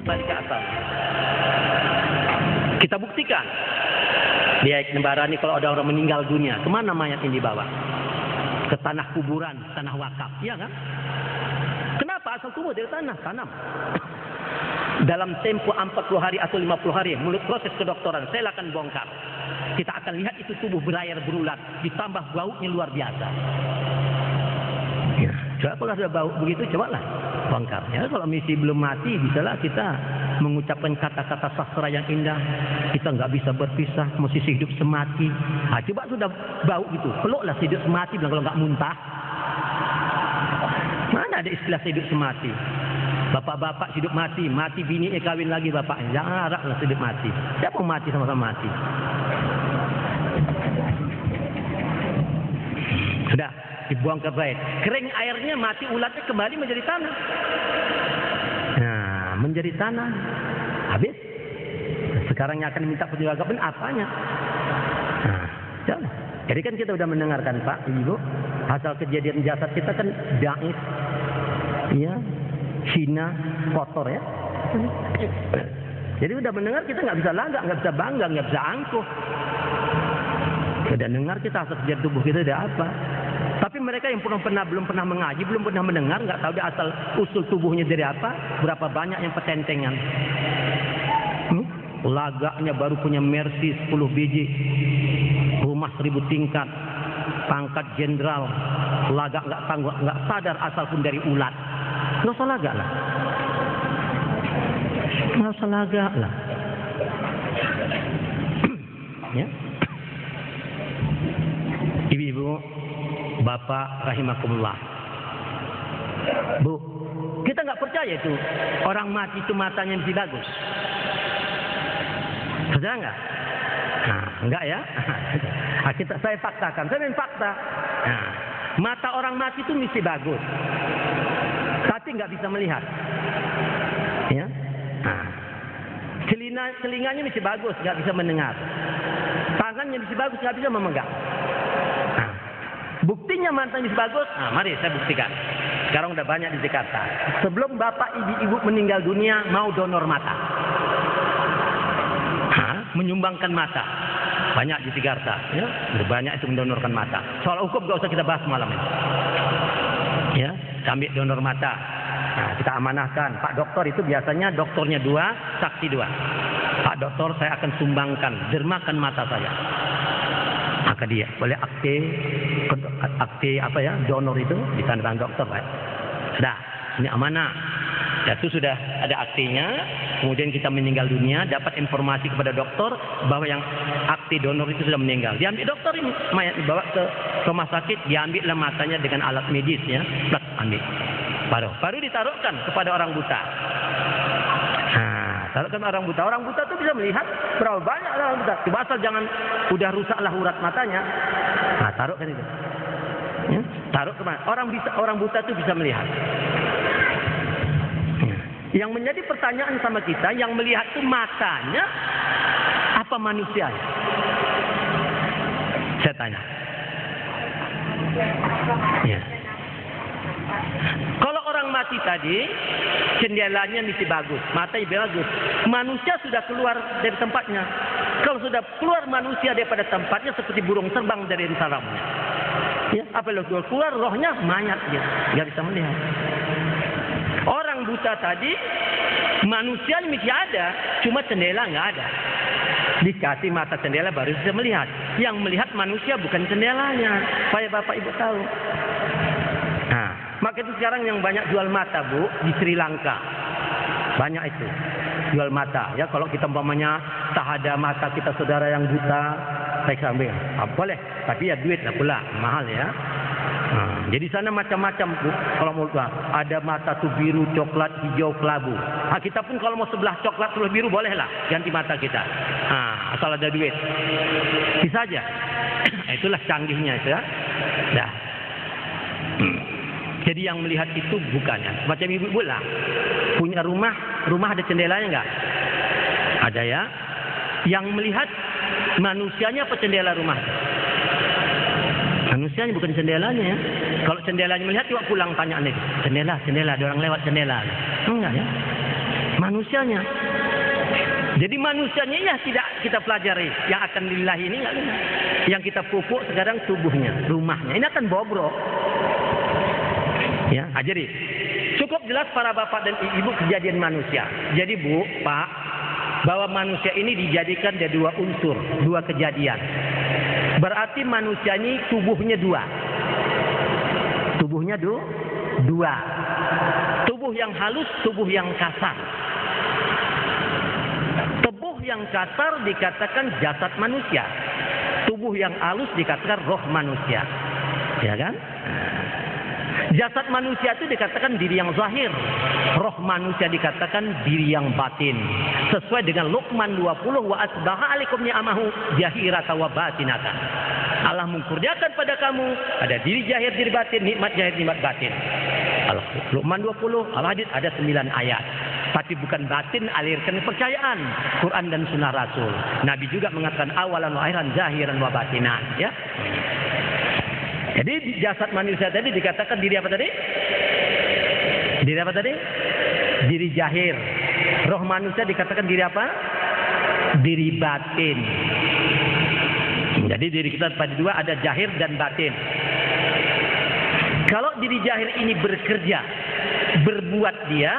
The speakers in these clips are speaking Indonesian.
balik ke asal. Kita buktikan. Dia Nembarani kalau ada orang meninggal dunia, kemana mayat ini dibawa? Ke tanah kuburan, tanah wakaf, iya kan? Kenapa asal tubuh dari tanah? Tanam. Dalam tempo 40 hari atau 50 hari, menurut proses kedokteran, saya akan bongkar. Kita akan lihat itu tubuh berlayar berulat, ditambah baunya luar biasa. Ya, coba kalau ada bau begitu, cobalah bongkar. Ya, kalau misi belum mati, bisalah kita mengucapkan kata-kata sastra yang indah. Kita nggak bisa berpisah, mesti hidup semati. Nah, coba sudah bau gitu, peluklah hidup semati, bilang kalau nggak muntah. Mana ada istilah hidup semati? Bapak-bapak hidup mati, mati bini kawin lagi bapak. Jangan haraplah hidup mati. Siapa mau mati sama-sama mati? Sudah dibuang ke bait. Kering airnya, mati ulatnya, kembali menjadi tanah. Nah, menjadi tanah. Habis. Sekarang yang akan diminta pertanggungjawaban apanya? Nah, jangan. Jadi kan kita sudah mendengarkan Pak, Ibu, asal kejadian jasad kita kan daif, ya, hina, kotor ya. Jadi udah mendengar kita nggak bisa lagak, nggak bisa bangga, nggak bisa angkuh. Sudah dengar kita asal kejadian tubuh kita ada apa. Tapi mereka yang belum pernah mengaji, belum pernah mendengar, nggak tahu dia asal usul tubuhnya dari apa, berapa banyak yang petentengan. Lagaknya baru punya Mercy 10 biji, rumah 1000 tingkat, pangkat jenderal, lagak nggak tangguh, nggak sadar asal pun dari ulat. Nggak usah lagak lah, nggak usah lagak lah. Ya, ibu-ibu, bapak rahimakumullah. Bu, kita nggak percaya itu orang mati itu matanya mesti bagus. Percaya nggak? Nah, enggak ya? Saya faktakan, saya main fakta. Nah, mata orang mati itu mesti bagus, tapi nggak bisa melihat. Ya, nah, telinganya mesti bagus, nggak bisa mendengar. Tangannya mesti bagus, nggak bisa memegang. Nah, buktinya matanya mesti bagus. Nah, mari saya buktikan. Sekarang udah banyak di Jakarta. Sebelum bapak ibu meninggal dunia, mau donor mata. Menyumbangkan mata. Banyak di Jakarta, ya, banyak itu mendonorkan mata. Soal hukum gak usah kita bahas malam ini. Ya, ambil donor mata. Nah, kita amanahkan. Pak dokter itu biasanya dokternya 2, saksi 2. Pak dokter, saya akan sumbangkan, dermakan mata saya. Maka dia boleh akte apa ya, donor itu ditandatangan dokter, Pak. Sudah, ini amanah. Ya, itu sudah ada aktinya. Kemudian kita meninggal dunia, dapat informasi kepada dokter bahwa yang akte donor itu sudah meninggal. Diambil dokter ini, mayat dibawa ke rumah sakit, diambillah matanya dengan alat medis ya, ambil. Baru ditaruhkan kepada orang buta. Nah, taruhkan orang buta. Orang buta itu bisa melihat berapa banyak orang buta. Coba asal jangan udah rusaklah urat matanya. Nah, taruhkan itu. Ya, taruh kemana? Orang buta itu bisa melihat. Yang menjadi pertanyaan sama kita, yang melihat itu matanya apa manusianya? Saya tanya. Ya. Kalau orang mati tadi, jendelanya mesti bagus, matanya bagus. Manusia sudah keluar dari tempatnya. Kalau sudah keluar manusia daripada tempatnya seperti burung terbang dari sarangnya. Ya, apalagi keluar rohnya mayat dia, nggak bisa melihat. Orang buta tadi, manusia mesti ada, cuma jendela nggak ada. Dikasih mata jendela baru bisa melihat. Yang melihat manusia bukan jendelanya. Supaya bapak ibu tahu. Nah, maka itu sekarang yang banyak jual mata, Bu, di Sri Lanka. Banyak itu jual mata. Ya, kalau kita umpamanya tak ada mata kita saudara yang buta, saya ambil. Boleh, tapi ya duit lah pula, mahal ya. Nah, jadi sana macam-macam, Bu. Kalau mau ada mata tuh biru, coklat, hijau, kelabu. Nah, kita pun kalau mau sebelah coklat, sebelah biru bolehlah ganti mata kita. Nah, asal ada duit. Bisa aja. Itulah canggihnya itu ya. Dah. Jadi yang melihat itu bukannya. Macam ibu-ibu lah. Punya rumah ada jendelanya enggak? Ada ya. Yang melihat manusianya apa jendela rumah? Manusianya bukan jendelanya ya. Kalau jendelanya melihat, coba pulang tanya nih. Jendela, ada orang lewat jendela. Enggak ya. manusianya. Jadi manusianya ya tidak kita pelajari. Yang akan lillahi ini nggak lillah. Yang kita pupuk sekarang tubuhnya, rumahnya. Ini akan bobrok. Ya, jadi cukup jelas para bapak dan ibu kejadian manusia. Jadi Bu, Pak, bahwa manusia ini dijadikan dari dua unsur, dua kejadian. Berarti manusia ini tubuhnya dua. Tubuhnya dua. Tubuh yang halus, tubuh yang kasar. Tubuh yang kasar dikatakan jasad manusia. Tubuh yang halus dikatakan roh manusia. Ya kan? Jasad manusia itu dikatakan diri yang zahir. Roh manusia dikatakan diri yang batin. Sesuai dengan Luqman 20, wa asbaha alaikum ni'amahu zahirata wa batinata. Allah mengkurniakan pada kamu ada diri zahir, diri batin, nikmat zahir, nikmat batin. Luqman 20, Al-Hadid ada 9 ayat. Tapi bukan batin, alirkan kepercayaan. Quran dan sunnah Rasul. Nabi juga mengatakan awalan wa akhiran zahiran wa batinan. Ya. Jadi jasad manusia tadi dikatakan diri apa tadi? Diri apa tadi? Diri zahir. Roh manusia dikatakan diri apa? Diri batin. Jadi diri kita pada dua, ada zahir dan batin. Kalau diri zahir ini bekerja, berbuat dia,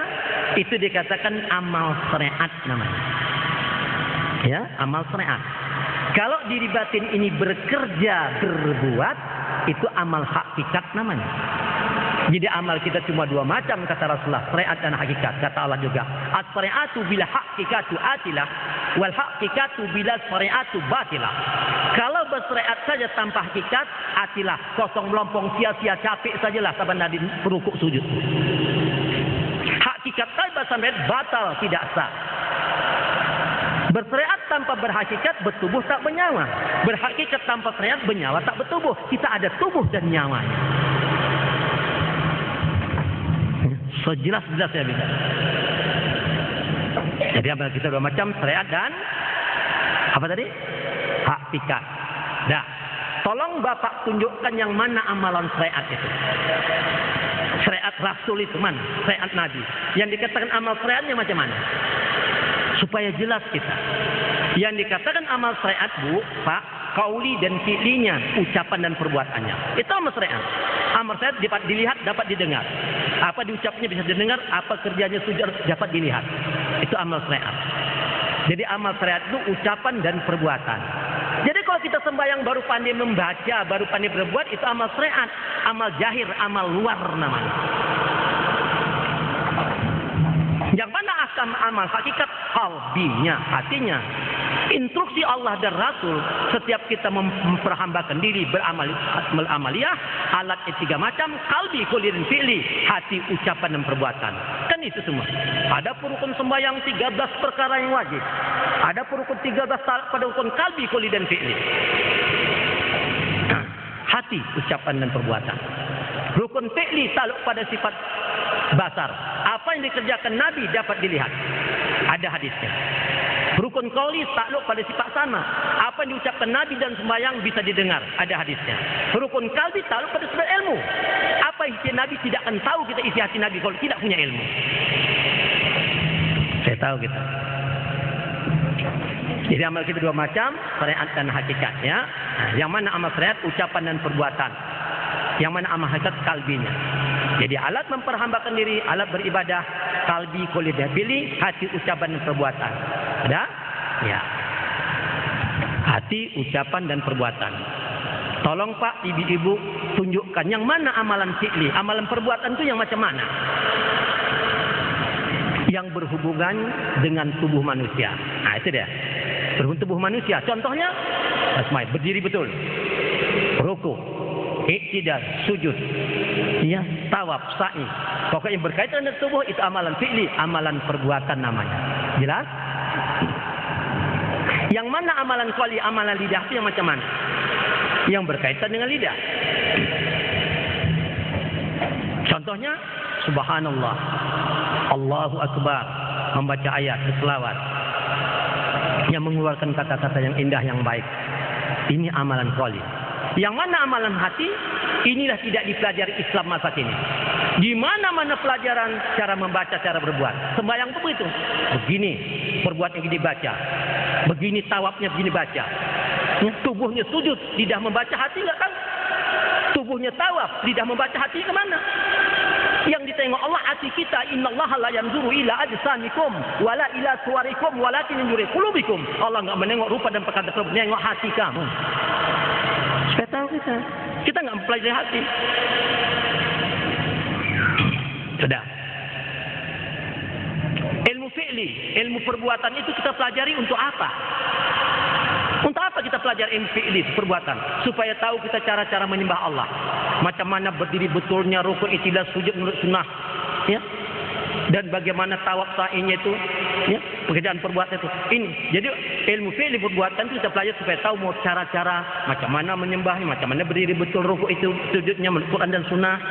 itu dikatakan amal syariat namanya. Ya, amal syariat. Kalau diri batin ini bekerja, berbuat, itu amal hakikat namanya. Jadi amal kita cuma dua macam kata Rasulullah, syariat dan hakikat. Kata Allah juga, as-syariatu bila hakikatu atilah, wal hakikatu bila syariatu batilah. Kalau bersyariat saja tanpa hakikat, atilah, kosong melompong, sia-sia, capek sajalah saban nadi rukuk sujud. Hakikat tanpa syariat batal, tidak sah. Bersyariat tanpa berhakikat, bertubuh tak bernyawa. Berhakikat tanpa syariat, bernyawa tak bertubuh. Kita ada tubuh dan nyawanya. Sejelas-jelas ya bisa. Jadi apa kita dua macam, syariat dan apa tadi? Hakikat. Dah. Tolong Bapak tunjukkan yang mana amalan syariat itu. Syariat Rasul itu mana? Syariat Nabi. Yang dikatakan amal syariatnya macam mana? Supaya jelas kita. Yang dikatakan amal syariat, Bu, Pak, kauli dan fi'linya, ucapan dan perbuatannya. Itu amal syariat. Amal syariat dapat dilihat, dapat didengar. Apa diucapnya bisa didengar, apa kerjanya sudah dapat dilihat. Itu amal syariat. Jadi amal syariat itu ucapan dan perbuatan. Jadi kalau kita sembahyang baru pandai membaca, baru pandai berbuat, itu amal syariat. Amal jahir, amal luar namanya. Yang mana akam amal hakikat? Qalbinya, hatinya. Instruksi Allah dan Rasul, setiap kita memperhambakan diri beramaliyah, alat 3 macam, qalbi, qawli dan fi'li, hati, ucapan dan perbuatan. Kan itu semua. Ada rukun sembahyang 13 perkara yang wajib. Ada rukun 13 pada rukun qalbi, qawli dan fi'li. Hati, ucapan dan perbuatan. Rukun fi'li takluk pada sifat basar. Apa yang dikerjakan Nabi dapat dilihat. Ada hadisnya. Rukun qauli takluk pada sifat sama. Apa yang diucapkan Nabi dan sembahyang bisa didengar. Ada hadisnya. Rukun qalbi takluk pada sifat ilmu. Apa isi Nabi tidak akan tahu kita isi hati Nabi kalau tidak punya ilmu. Saya tahu kita. Jadi amal kita dua macam, syariat dan hakikat. Ya. Nah, yang mana amal syariat? Ucapan dan perbuatan. Yang mana amal hakikat? Kalbinya. Jadi alat memperhambakan diri, alat beribadah, kalbi, qawli dan fi'li, hati, ucapan dan perbuatan. Ada? Ya. Hati, ucapan dan perbuatan. Tolong Pak, ibu-ibu tunjukkan yang mana amalan fi'li, amalan perbuatan itu yang macam mana? Yang berhubungan dengan tubuh manusia. Nah, itu dia. Berhubungan tubuh manusia. Contohnya, berdiri betul. Ruku, iktidal, sujud. Ya, tawaf, sa'i. Pokoknya berkaitan dengan tubuh itu amalan fi'li, amalan perbuatan namanya. Jelas? Yang mana amalan qauli, amalan lidah itu yang macam mana? Yang berkaitan dengan lidah. Contohnya, subhanallah, Allahu akbar, membaca ayat, berselawat, yang mengeluarkan kata-kata yang indah, yang baik. Ini amalan qauli. Yang mana amalan hati? Inilah tidak dipelajari Islam masa kini. Di mana-mana pelajaran cara membaca, cara berbuat. Sembahyang itu begitu. Begini perbuatnya, begini baca. Begini tawafnya, begini baca. Tubuhnya sujud, lidah membaca, hati enggak tahu. Tubuhnya tawaf, lidah membaca, hati kemana? Yang ditengok Allah hati kita. Innallaha la yanzuru ila ajsamikum wala ila suwarikum walakin yanzuru qulubikum. Allah enggak menengok rupa dan perkara tersebut, menengok hati kamu. Supaya tahu kita enggak mempelajari hati. Sudah. Ilmu fi'li, ilmu perbuatan itu kita pelajari untuk apa? Untuk apa kita pelajari ilmu fi'li, perbuatan? Supaya tahu kita cara-cara menyembah Allah. Macam mana berdiri betulnya, rukuk, i'tidal, sujud menurut sunnah. Ya. Dan bagaimana tawaf sa'inya itu. Ya. Pekerjaan perbuatan itu. Ini. Jadi ilmu fi'li perbuatan itu kita pelajari supaya tahu mau cara-cara. Macam mana menyembah, macam mana berdiri betul, rukuk itu, sujudnya menurut Quran dan sunnah.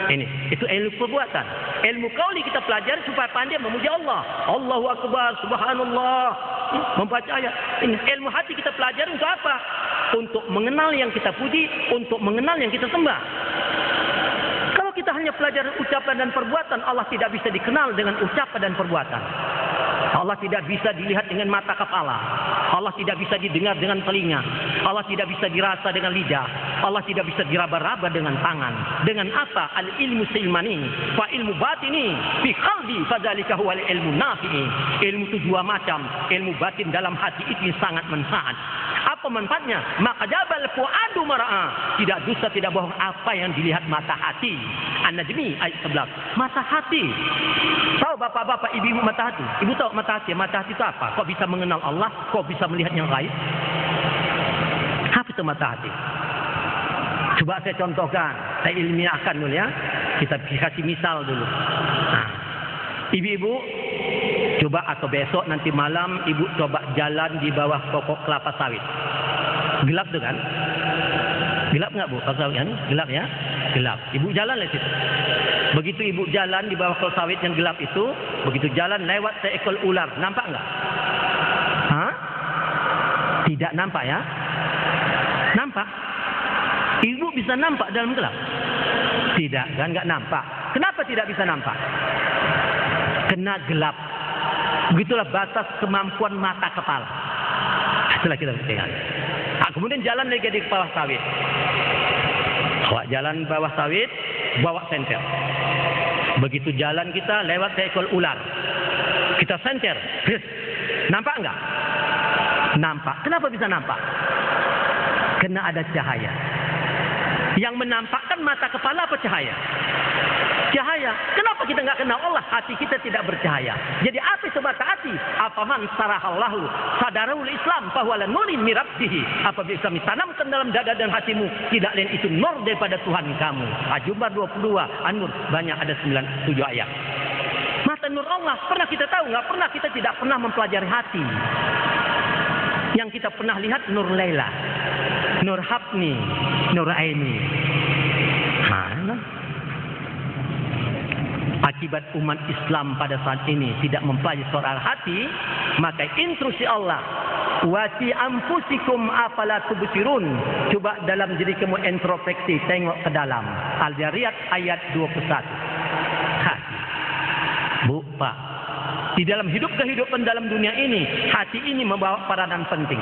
Ini. Itu ilmu perbuatan. Ilmu qauli kita pelajari supaya pandai memuji Allah. Allahu Akbar, Subhanallah. Membaca ayat. Ini ilmu hati kita pelajari untuk apa? Untuk mengenal yang kita puji, untuk mengenal yang kita sembah. Kalau kita hanya pelajari ucapan dan perbuatan, Allah tidak bisa dikenal dengan ucapan dan perbuatan. Allah tidak bisa dilihat dengan mata kepala. Allah tidak bisa didengar dengan telinga. Allah tidak bisa dirasa dengan lidah. Allah tidak bisa diraba-raba dengan tangan. Dengan apa? Al-ilmu silmani, fa ilmu batini, fi qalbi, fadzalika huwal ilmu nafi'i. Ilmu itu dua macam. Ilmu batin dalam hati itu sangat manfaat. Apa manfaatnya? Maka jabal fuadu mara'a. Tidak dusta, tidak bohong apa yang dilihat mata hati. An-Najmi ayat 11. Mata hati. Tahu bapak-bapak, ibu-ibu mata hati? Ibu tahu mata hati? Mata hati itu apa? Kok bisa mengenal Allah? Kok bisa melihat yang lain? Apa itu mata hati? Coba saya contohkan. Saya ilmiahkan dulu ya. Kita kasih misal dulu. Nah, ibu-ibu coba atau besok nanti malam ibu coba jalan di bawah pokok kelapa sawit. Gelap tuh kan? Gelap nggak bu? Kelapa sawit kan? Gelap ya? Gelap. Ibu jalan lewat situ. Begitu ibu jalan di bawah kelapa sawit yang gelap itu, begitu jalan lewat seekor ular, nampak nggak? Hah? Tidak nampak ya? Nampak? Ibu bisa nampak dalam gelap? Tidak, kan nggak nampak. Kenapa tidak bisa nampak? Kena gelap. Begitulah batas kemampuan mata kepala. Itulah kita lihat. Nah, kemudian jalan lagi di bawah sawit. Bawa jalan bawah sawit, bawa senter. Begitu jalan kita lewat seekor ular. Kita senter. Nampak enggak? Nampak. Kenapa bisa nampak? Karena ada cahaya. Yang menampakkan mata kepala apa cahaya? Cahaya. Kenapa kita nggak kenal Allah? Hati kita tidak bercahaya. Jadi apa itu mata hati? Apaman sarahallahu sadarul Islam bahwa nurin mirabdihi. Apabila Islam ditanamkan dalam dada dan hatimu, tidak lain itu nur daripada Tuhan kamu. Al-Jum'ah 22 An-Nur banyak ada 7 ayat. Mata nur Allah pernah kita tahu nggak? Pernah kita tidak pernah mempelajari hati. Yang kita pernah lihat nur Laila, nur Habni, nur Aini. Akibat umat Islam pada saat ini tidak mempelajari soal hati, maka instruksi Allah, wa fi anfusikum afala tubsirun. Coba dalam diri kamu introspeksi, tengok ke dalam. Al-Zariyat ayat 21. Hati. Bu, Pak. Di dalam kehidupan dalam dunia ini, hati ini membawa peranan penting.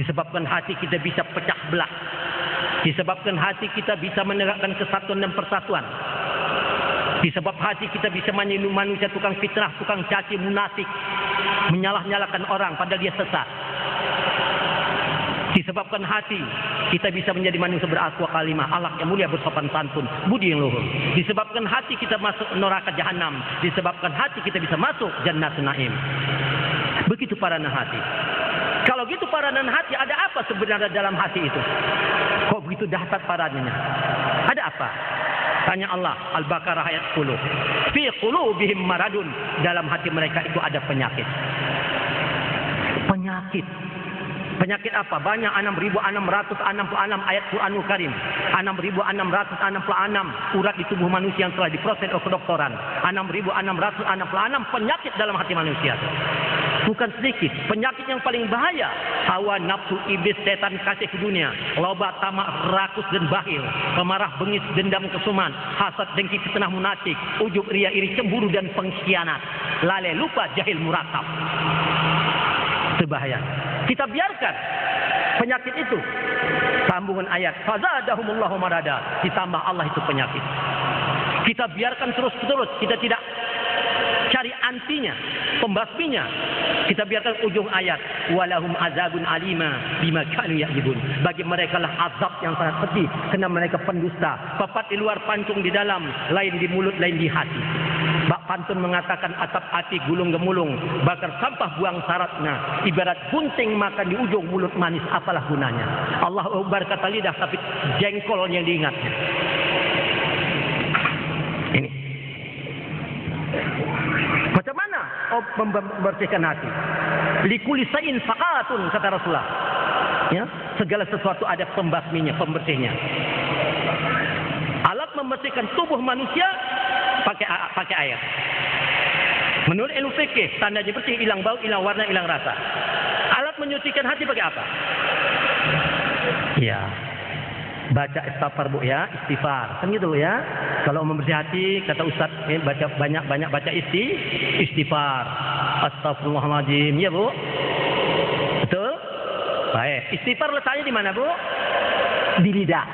Disebabkan hati kita bisa pecah belah. Disebabkan hati kita bisa menegakkan kesatuan dan persatuan. Disebab hati kita bisa menyindir manusia tukang fitnah, tukang caci, munafik, menyalah-nyalakan orang padahal dia sesat. Disebabkan hati kita bisa menjadi manusia berakhlak kalimah, akhlak yang mulia, bersopan santun, budi yang luhur. Disebabkan hati kita masuk neraka jahanam. Disebabkan hati kita bisa masuk jannatun naim. Begitu peranan hati. Kalau gitu peranan hati, ada apa sebenarnya dalam hati itu? Kok begitu dahsyat paranannya? Ada apa? Tanya Allah, Al-Baqarah ayat 10. Fi qulubihim maradun. Dalam hati mereka itu ada penyakit. Penyakit. Penyakit apa? Banyak 6.666 ayat Quranul Karim. 6.666 urat di tubuh manusia yang telah diproses oleh kedokteran. 6.666 penyakit dalam hati manusia. Bukan sedikit. Penyakit yang paling bahaya. Hawa nafsu, iblis, setan, kasih ke dunia. Loba, tamak, rakus, dan bahil. Pemarah, bengis, dendam, kesuman. Hasad, dengki, fitnah, munafik. Ujub, ria, iri, cemburu, dan pengkhianat. Lalai, lupa, jahil, murakab. Itu bahaya. Kita biarkan penyakit itu. Sambungan ayat. Fazadahumullahu marada. Ditambah Allah itu penyakit. Kita biarkan terus-terus. Kita tidak cari antinya, pembasminya. Kita biarkan ujung ayat. Walahum azabun alima bima kanu ya'jibun. Bagi mereka lah azab yang sangat pedih karena mereka pendusta. Papat di luar, pancung di dalam, lain di mulut, lain di hati. Bak pantun mengatakan atap hati gulung gemulung, bakar sampah buang syaratnya. Ibarat gunting makan di ujung mulut manis, apalah gunanya. Allah Akbar kata lidah tapi jengkol yang diingatnya. Ini. Macam mana membersihkan hati? Likuli sayin faqatun, kata Rasulullah. Ya, segala sesuatu ada pembasminya, pembersihnya. Alat membersihkan tubuh manusia pakai air. Menurut ilmu fikih, tandanya bersih, hilang bau, hilang warna, hilang rasa. Alat menyucikan hati pakai apa? Ya, baca istighfar bu ya, istighfar. Kan gitu ya. Kalau membersih hati, kata Ustaz, baca banyak baca istighfar. Astagfirullahaladzim, ya bu. Betul? Baik. Istighfar letaknya di mana bu? Di lidah.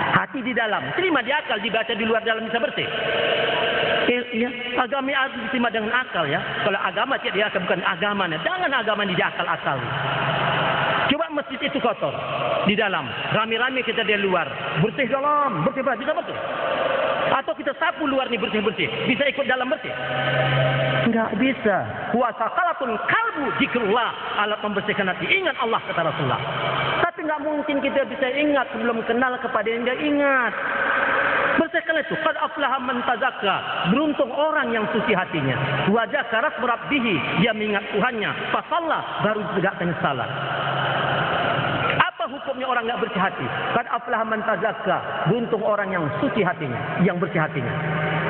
Hati di dalam. Terima di akal, dibaca di luar dalam bisa bersih. Ya, agama harus diterima dengan akal ya. Kalau agama tidak di akal, bukan agamanya. Jangan agama di akal-akal. Coba masjid itu kotor di dalam, rame-rame kita di luar, bersih dalam, bersih bisa bersih. Atau kita sapu luar nih bersih-bersih, bisa ikut dalam bersih? Enggak bisa. Puasa kalatun kalbu zikrullah, alat membersihkan hati. Ingat Allah kata Rasulullah. Tapi enggak mungkin kita bisa ingat sebelum kenal kepada yang dia ingat. Bersihkan itu. Qad aflaha man tazakka. Beruntung orang yang suci hatinya. Wa dzakara rabbih, dia mengingat Tuhannya. Fa shalla, baru tegakkan salat. Apa hukumnya orang enggak bersih hati? Qad aflaha man tazakka. Beruntung orang yang suci hatinya, yang bersih hatinya.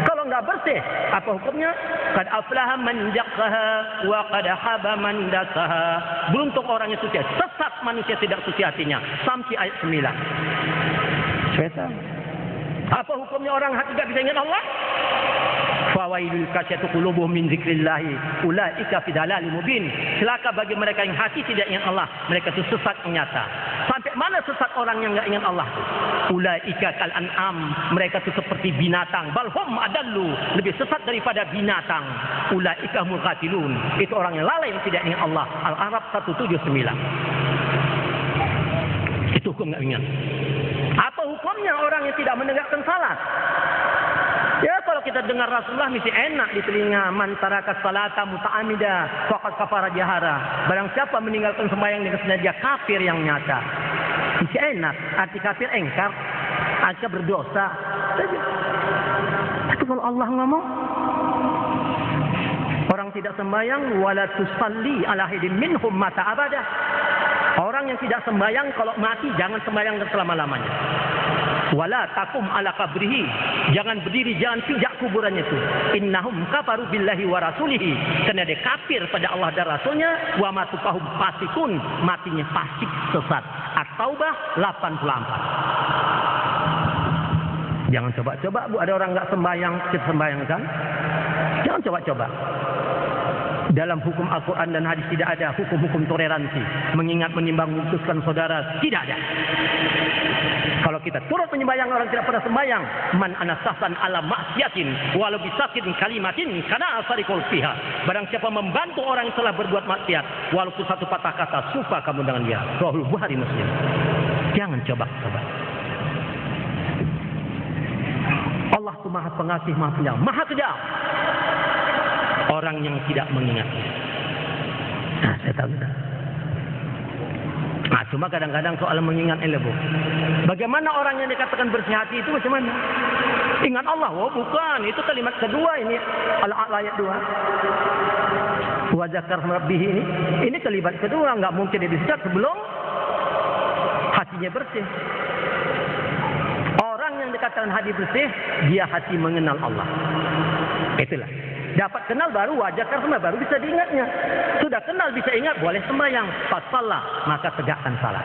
Kalau enggak bersih, apa hukumnya? Qad aflaha man zakkaha wa qad haba man dasaha. Beruntung orang yang suci. Sesat manusia tidak suci hatinya. Sampai ayat 9. Syaitan. Apa hukumnya orang hati tidak bisa ingat Allah? Fawailul kasyatu qulubuhum min zikrillah ulaika fi dalalin mubin. Celaka bagi mereka yang hati tidak ingat Allah, mereka itu sesat yang nyata. Sampai mana sesat orang yang enggak ingat Allah? Ulaika kal an'am, mereka itu seperti binatang. Balhum adallu, lebih sesat daripada binatang. Ulaika humul ghafilun, itu orang yang lalai yang tidak ingat Allah. Al-Araf 179. Itu hukum enggak ingat. Apa hukumnya orang yang tidak menegakkan salat? Ya kalau kita dengar Rasulullah mesti enak di telinga. Man taraka salata muta'amida faqad kafara jahara. Barang siapa meninggalkan sembahyang dengan sengaja, kafir yang nyata. Mesti enak. Arti kafir engkar, arti berdosa. Tapi kalau Allah ngomong, orang tidak sembahyang wala tusalli ala ahadin minhum mata abada. Orang yang tidak sembahyang kalau mati jangan sembahyang selama-lamanya. Wala takum ala qabrihi, jangan berdiri, jangan pijak kuburannya itu. Innahum kafaru billahi wa rasulihi, karena dia kafir pada Allah dan Rasulnya. Wa matufahum fasikun, matinya fasik sesat. At-Taubah 84. Jangan coba-coba bu, ada orang nggak sembahyang kita sembahyang kan? Jangan coba-coba. Dalam hukum Al-Quran dan hadis tidak ada hukum-hukum toleransi. Mengingat, menimbang, memutuskan saudara. Tidak ada. Kalau kita turut menyembayang orang tidak pernah sembayang. Man anasahsan ala maksiatin walau bisakin kalimatin kana asarikul fiha. Barang siapa membantu orang yang telah berbuat maksiat, walaupun satu patah kata, suka kamu dengan dia. Rahul Bukhari Muslim. Jangan coba-coba. Allah itu maha pengasih, maha penyayang, maha kejam. Orang yang tidak mengingatnya. Nah, saya tahu sudah. Nah, cuma kadang-kadang soal mengingat bu. Bagaimana orang yang dikatakan bersih hati itu macam mana? Ingat Allah, oh bukan. Itu kalimat kedua ini. Ayat 2. Wa zakar rabbih ini. Ini kalimat kedua. Enggak mungkin disebut sebelum hatinya bersih. Orang yang dikatakan hati bersih, dia hati mengenal Allah. Itulah. Dapat kenal baru wajah karena baru bisa diingatnya. Sudah kenal bisa ingat boleh sembahyang. Fasallah maka tegakkan salat.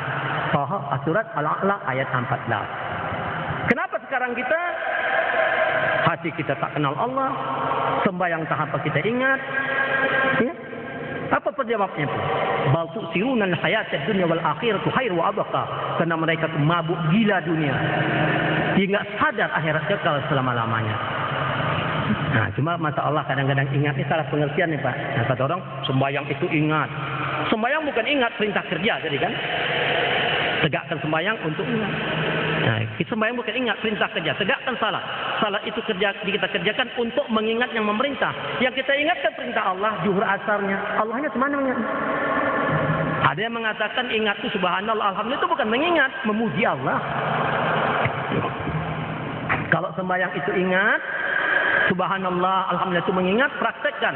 Toha surat Al-A'la ayat 14. Kenapa sekarang kita hati kita tak kenal Allah, sembahyang tak apa kita ingat? Ya? Apa penjawabnya itu? Bal tu'siruna al-hayatad dunya wal akhiratu khairu wa abqa. Karena mereka mabuk gila dunia. Dia enggak sadar akhirat kekal selama-lamanya. Nah, cuma masalah kadang-kadang ingat ini salah pengertian nih Pak. Nah, kata orang sembahyang itu ingat. Sembahyang bukan ingat perintah kerja jadi kan? Tegakkan sembahyang untuk ingat. Nah, sembahyang bukan ingat perintah kerja, tegakkan salat. Salat itu kita kerjakan untuk mengingat yang memerintah. Yang kita ingatkan perintah Allah, zuhur asarnya. Allahnya kemana ingat? Ada yang mengatakan ingat itu subhanallah, alhamdulillah itu bukan mengingat, memuji Allah. Kalau sembahyang itu ingat, subhanallah, alhamdulillah itu mengingat, praktekkan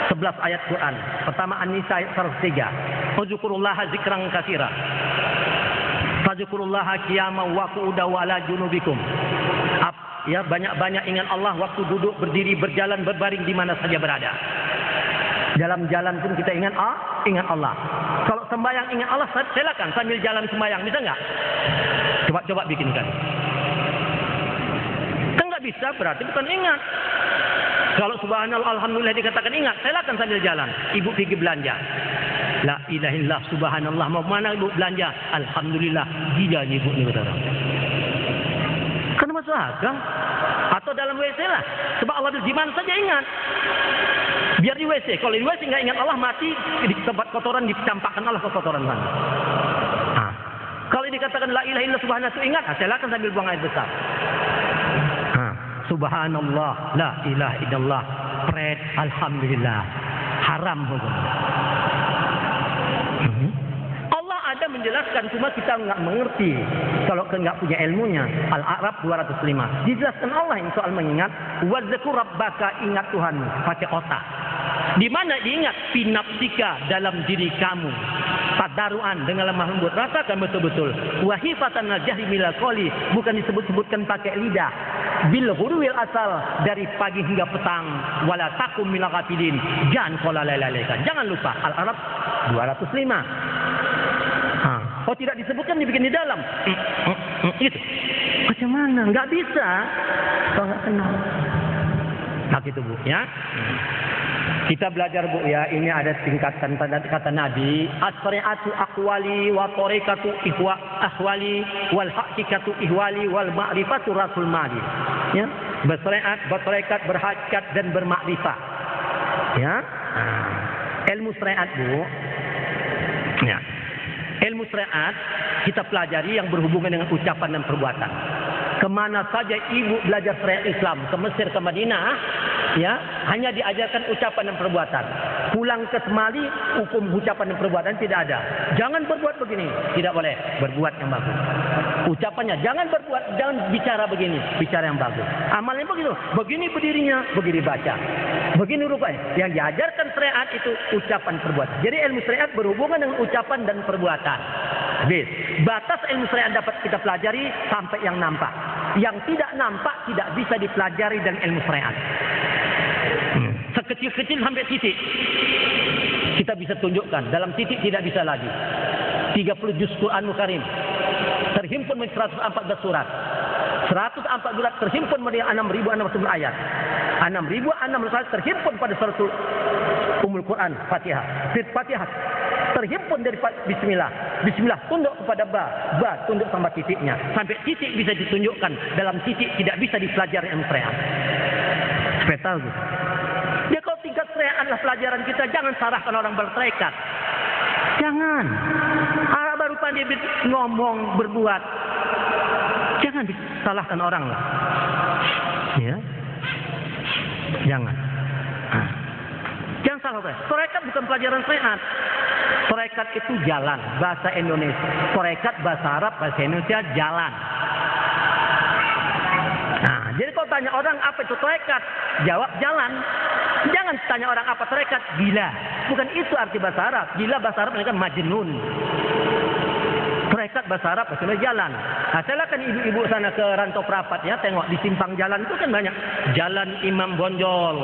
11 ayat Quran. Pertama An-Nisa ayat 103. Uzkurullaha zikran katsira. Fadzkurullaha qiyaman wa qu'udan wa ala junubikum. Ya, banyak-banyak ingat Allah waktu duduk, berdiri, berjalan, berbaring di mana saja berada. Dalam jalan pun kita ingat Allah. Kalau sembahyang ingat Allah, silakan sambil jalan sembahyang, bisa enggak? Coba bikinkan. Kan enggak bisa, berarti bukan ingat. Kalau subhanallah alhamdulillah dikatakan ingat, silakan sambil jalan. Ibu pergi belanja. La ilaha illallah subhanallah, mau mana ibu belanja? Alhamdulillah, gila ibu ni kata orang. Kan masuk akal. Atau dalam WC lah. Sebab Allah di mana saja ingat. Biar di WC. Kalau di WC enggak ingat Allah, mati di tempat kotoran dicampakkan Allah ke kotoran sana. Nah, kalau dikatakan la ilaha illallah subhanallah itu ingat, silakan sambil buang air besar. Subhanallah, la ilaha illallah, pret, alhamdulillah, haram hukumnya. Allah ada menjelaskan, cuma kita enggak mengerti. Kalau enggak punya ilmunya. Al-A'raf 205. Dijelaskan Allah yang soal mengingat. Wadzkur rabbaka, ingat Tuhanmu, pakai otak. Di mana diingat? Fi nafsika, dalam diri kamu. Tadaruan dengan lemah lembut, rasakan betul-betul. Wahifatan najhi milal qoli, bukan disebut-sebutkan pakai lidah. Bil ghurwil asal, dari pagi hingga petang. Wala takum minal ghafilin, jangan kau lalai-lalaikan. Jangan lupa. Al-Arab 205. Oh, tidak disebutkan, dibikin di dalam. Gitu. Macam mana? Enggak bisa. Kau enggak kenal. Nah gitu Bu ya. Kita belajar Bu ya, ini ada tingkatan kata Nabi, as-syari'atu aqwali wa tariqatu ihwa ahwali wal haqiqatu ihwali wal ma'rifatu rasul mali. Ya, bersyariat, bertarekat, berhakikat dan bermakrifat. Ya. Ilmu syariat Bu. Ya. Ilmu syariat kita pelajari yang berhubungan dengan ucapan dan perbuatan. Kemana saja ibu belajar syariat Islam, ke Mesir, ke Madinah, ya, hanya diajarkan ucapan dan perbuatan. Pulang ke Semali, hukum ucapan dan perbuatan tidak ada. Jangan berbuat begini, tidak boleh. Berbuat yang bagus. Ucapannya, jangan bicara begini, bicara yang bagus. Amalnya begitu, begini berdirinya, begini baca. Begini rupanya. Yang diajarkan syariat itu ucapan perbuatan. Jadi ilmu syariat berhubungan dengan ucapan dan perbuatan. Habis. Batas ilmu syariat dapat kita pelajari sampai yang nampak. Yang tidak nampak tidak bisa dipelajari dan ilmu syariat. Sekecil-kecil sampai titik. Kita bisa tunjukkan. Dalam titik tidak bisa lagi. 30 juz Quranul Karim. Terhimpun menjadi 114 surat. 104 surat terhimpun menjadi 6.600 ayat. 6.600 ayat terhimpun pada suratul Ummul Quran, Fatihah. Fatihah terhimpun dari Bismillah. Bismillah tunduk kepada ba tunduk sama titiknya. Sampai titik bisa ditunjukkan. Dalam titik tidak bisa dipelajari ilmu syariat. Supaya tahu gitu. Dia kalau tingkat syariat adalah pelajaran kita, jangan salahkan orang bertarekat. Jangan. Baru pandai ngomong, berbuat. Jangan disalahkan orang lah. Ya. Jangan. Jangan salah. Tarekat bukan pelajaran syariat. Tarekat itu jalan, bahasa Indonesia. Tarekat bahasa Arab, bahasa Indonesia jalan. Nah, jadi kalau tanya orang apa itu tarekat, jawab jalan. Jangan tanya orang apa tarekat, gila. Bukan itu arti bahasa Arab. Gila bahasa Arab kan majnun. Tarekat Tarekat bahasa Arab maksudnya jalan. Nah, silakan ibu-ibu sana ke Rantau Perapat ya, tengok di simpang jalan itu kan banyak. Jalan Imam Bonjol,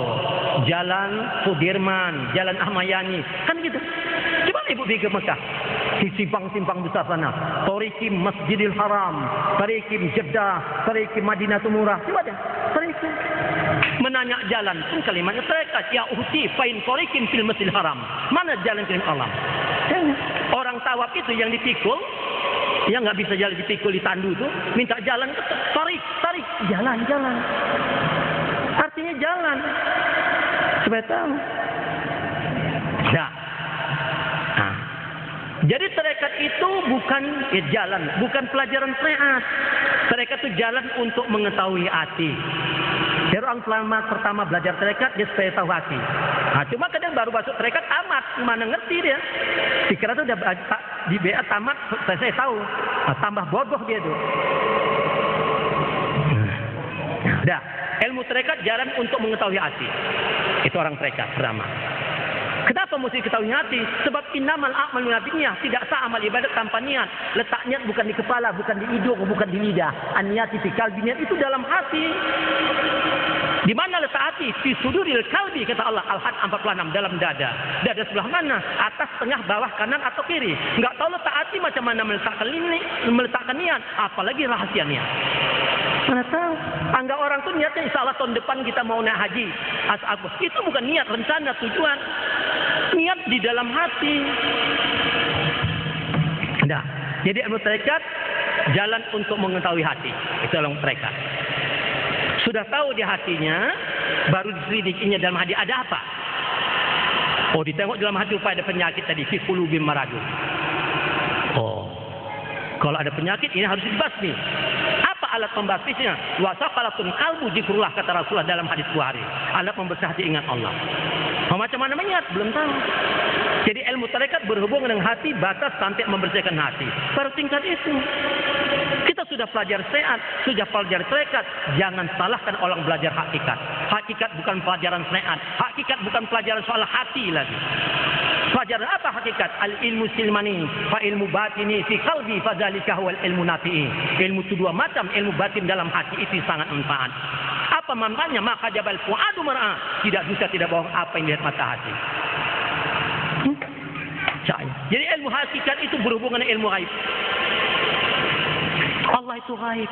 Jalan Sudirman, Jalan Ahmad Yani, kan gitu. Coba ibu pergi ke Mekah, di simpang-simpang besar sana. Tariqim Masjidil Haram, Tariqim Jeddah, Tariqim Madinatul Murah. Coba deh, Tariqim. Menanya jalan pun kalimatnya tarekat. Ya uhti fain tariqim fil Masjidil Haram. Mana jalan kirim Allah? Orang tawaf itu yang dipikul, yang nggak bisa jalan dipikul ditandu itu, minta jalan, tarik, jalan. Artinya jalan. Supaya tahu. Nah. Jadi tarekat itu bukan jalan, bukan pelajaran syariat. Tarekat itu jalan untuk mengetahui hati. Jadi orang pertama belajar tarekat dia supaya tahu hati. Nah, cuma kadang baru masuk tarekat tamat, mana ngerti dia. Dikira itu udah di BA tamat, saya tahu. Nah, tambah bodoh dia tuh. Udah, ilmu tarekat jalan untuk mengetahui hati. Itu orang tarekat pertama. Kenapa mesti ketahui hati? Sebab innamal a'malu binniyyah, tidak sah amal ibadat tanpa niat. Letak niat bukan di kepala, bukan di hidung, bukan di lidah. An-niyati fi qalbi, niat itu dalam hati. Di mana letak hati? Fi suduril qalbi, kata Allah Al-Had 46, dalam dada. Dada sebelah mana? Atas, tengah, bawah, kanan atau kiri. Enggak tahu letak hati macam mana meletakkan niat, apalagi rahasia niat. Mana tahu? Anggap orang tuh niatnya insya Allah tahun depan kita mau naik haji. Itu bukan niat, rencana, tujuan. Niat di dalam hati. Nah, jadi ilmu tarekat jalan untuk mengetahui hati. Itu ilmu tarekat. Sudah tahu di hatinya, baru diselidikinya dalam hati ada apa? Oh, ditengok dalam hati upaya ada penyakit tadi, fi qulubim maradun. Oh, kalau ada penyakit ini harus dibasmi. Apa alat pembasmisnya? Wa saqalatun qalbu zikrullah, kata Rasulullah dalam hadis Bukhari. Alat pembasmi hati ingat Allah. Macam mana mengingat? Belum tahu. Jadi ilmu tarekat berhubungan dengan hati, batas sampai membersihkan hati. Baru tingkat itu. Kita sudah pelajar syariat, sudah pelajar tarekat. Jangan salahkan orang belajar hakikat. Hakikat bukan pelajaran syariat. Hakikat bukan pelajaran soal hati lagi. Pelajaran apa hakikat? Al-ilmu silmani, fa ilmu batini fi qalbi, fa dzalika huwal ilmu nafi'i. Ilmu itu dua macam, ilmu batin dalam hati itu sangat manfaat. Apa manfaatnya? Maka jabal fuadu mar'a, tidak bisa tidak bohong apa yang dilihat mata hati. Jadi ilmu hakikat itu berhubungan dengan ilmu ghaib. Allah itu ghaib.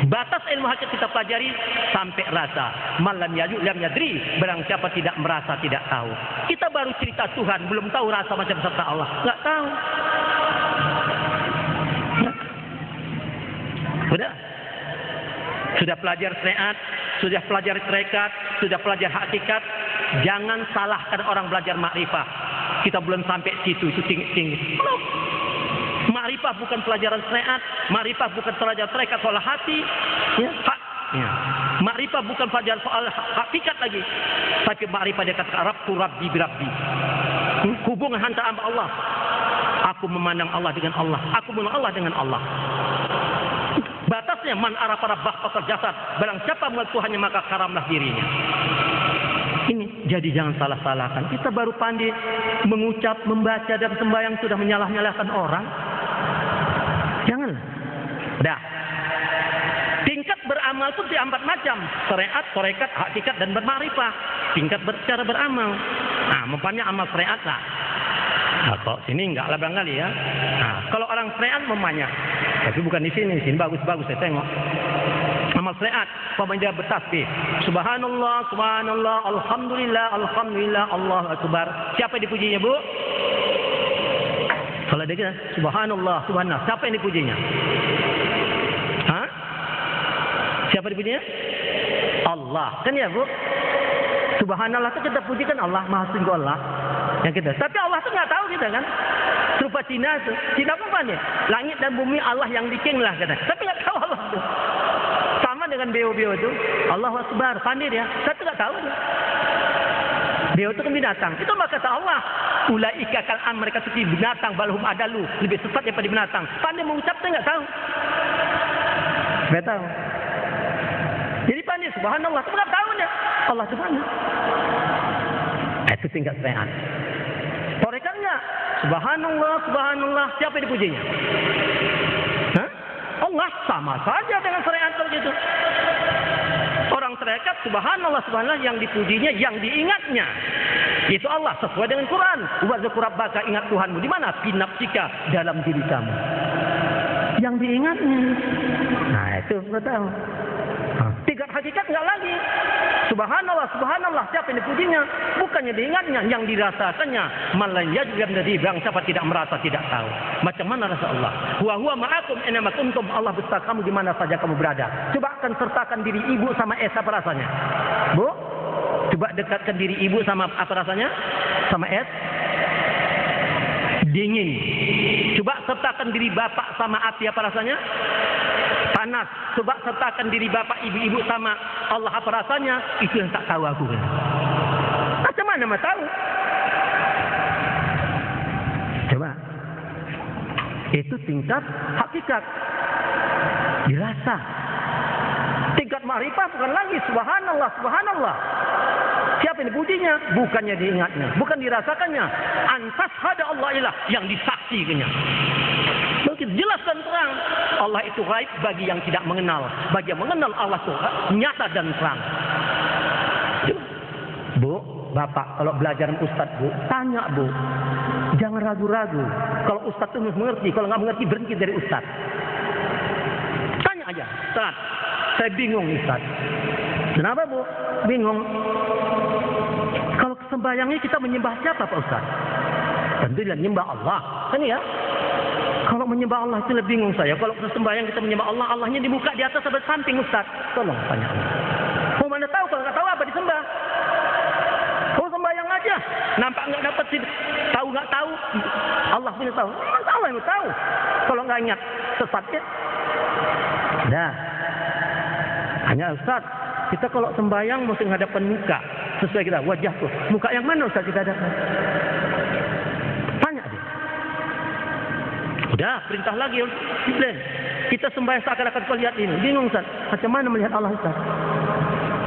Batas ilmu hakikat kita pelajari sampai rasa. Malam yaju lam yadri, barang siapa tidak merasa tidak tahu. Kita baru cerita Tuhan, belum tahu rasa macam serta Allah, nggak tahu. Sudah pelajar syariat, sudah pelajar tarekat, sudah pelajar hakikat. Jangan salahkan orang belajar makrifah. Kita belum sampai situ, itu tinggi. Makrifah bukan pelajaran syariat, makrifah bukan pelajaran tarekat soal hati, ya. Makrifah bukan pelajaran soal hakikat lagi. Tapi makrifah dia kata Rabbu Rabbi birabbi. Hubungan antara Allah. Aku memandang Allah dengan Allah, aku memandang Allah dengan Allah. Batasnya man arafa rabbah fasal jasad. Barang siapa mengenal Tuhannya maka karamlah dirinya. Ini jadi jangan salah-salahkan. Kita baru pandai mengucap, membaca dan sembahyang sudah menyalah-nyalahkan orang. Janganlah. Dah. Tingkat beramal pun di 4 macam. Syariat, tarekat, hakikat dan bermakrifah. Tingkat cara beramal. Nah, mempunyai amal syariat lah. Atau sini enggak lah barangkali ya. Nah, kalau orang syariat mempunyai. Tapi bukan di sini bagus-bagus saya tengok. Amal syariat, pemanja bertasbih. Subhanallah, subhanallah, alhamdulillah, alhamdulillah, Allahu akbar. Siapa yang dipujinya, Bu? Kalau dia kata subhanallah, subhanallah, siapa yang dipujinya? Hah? Siapa dipujinya? Allah. Kan ya, Bu? Subhanallah itu kita pujikan Allah, Maha Sungguh Allah. Yang kita. Tapi Allah itu nggak tahu kita kan. Serupa Cina itu. Cina apa nih? Langit dan bumi Allah yang bikin lah kata. Tapi nggak tahu Allah itu. Sama dengan beo-beo itu. Allahu Akbar. Pandai dia. Tapi nggak tahu dia. Beo itu kan binatang. Itu maka kata Allah. Ulaika kal'an, mereka seperti binatang. Balhum adalu. Lebih sesat daripada binatang. Pandai mengucapnya nggak tahu. Nggak tahu. Jadi pandai subhanallah. Tapi nggak tahu dia. Allah itu mana? Itu tingkat syariat. Tarekat enggak. Subhanallah, subhanallah. Siapa yang dipujinya? Hah? Allah, sama saja dengan syariat begitu. Orang terikat subhanallah, subhanallah, yang dipujinya, yang diingatnya itu Allah sesuai dengan Quran. Wa dzkur rabbaka, ingat Tuhanmu di mana? Fi nafsika, dalam diri kamu. Yang diingatnya. Nah, itu betul. Tingkat hakikat enggak lagi. Subhanallah, subhanallah, siapa yang dipujinya? Bukannya diingatnya, yang dirasakannya. Malan yajib dari bang, siapa tidak merasa, tidak tahu. Macam mana rasa Allah? Wa huwa ma'akum aina ma kuntum, Allah beserta kamu di mana saja kamu berada. Coba akan sertakan diri ibu sama es, apa rasanya? Bu, coba dekatkan diri ibu sama apa rasanya? Sama es? Dingin. Coba sertakan diri bapak sama api, apa rasanya? Panas. Coba sertakan diri bapak, ibu-ibu sama Allah, apa rasanya? Itu yang tak tahu aku. Macam mana mau tahu? Coba. Itu tingkat hakikat. Dirasa. Tingkat ma'rifah bukan lagi subhanallah, subhanallah. Siapa yang dipujinya? Bukannya diingatnya, bukan dirasakannya. Antas hada Allah ilah, yang disaksikannya. Begitu jelas dan terang. Allah itu gaib bagi yang tidak mengenal. Bagi yang mengenal Allah itu nyata dan terang. Bu, bapak kalau belajar ustaz, bu, tanya bu. Jangan ragu-ragu. Kalau ustaz itu mengerti, kalau nggak mengerti berhenti dari ustaz. Tanya aja, ustaz. Saya bingung ustaz. Kenapa bu? Bingung. Kalau sembahyangnya kita menyembah siapa Pak Ustaz? Tentu dia menyembah Allah. Kan ya? Kalau menyembah Allah itu lebih bingung saya. Kalau sembahyang kita menyembah Allah, Allahnya di muka, di atas, atau samping Ustaz? Tolong tanya Allah. Mau mana tahu, kalau nggak tahu apa disembah? Kalau sembahyang aja, nampak nggak dapat sih, tahu nggak tahu, Allah punya tahu. Allah yang tahu. Kalau nggak ingat sesatnya, dah. Hanya Ustaz, kita kalau sembahyang mesti menghadapkan muka. Sesuai kita, wajah tuh. Muka yang mana Ustaz kita hadapkan? Tanya dia. Udah, perintah lagi. Kita sembahyang seakan-akan kau lihat ini. Bingung Ustaz. Macam mana melihat Allah Ustaz?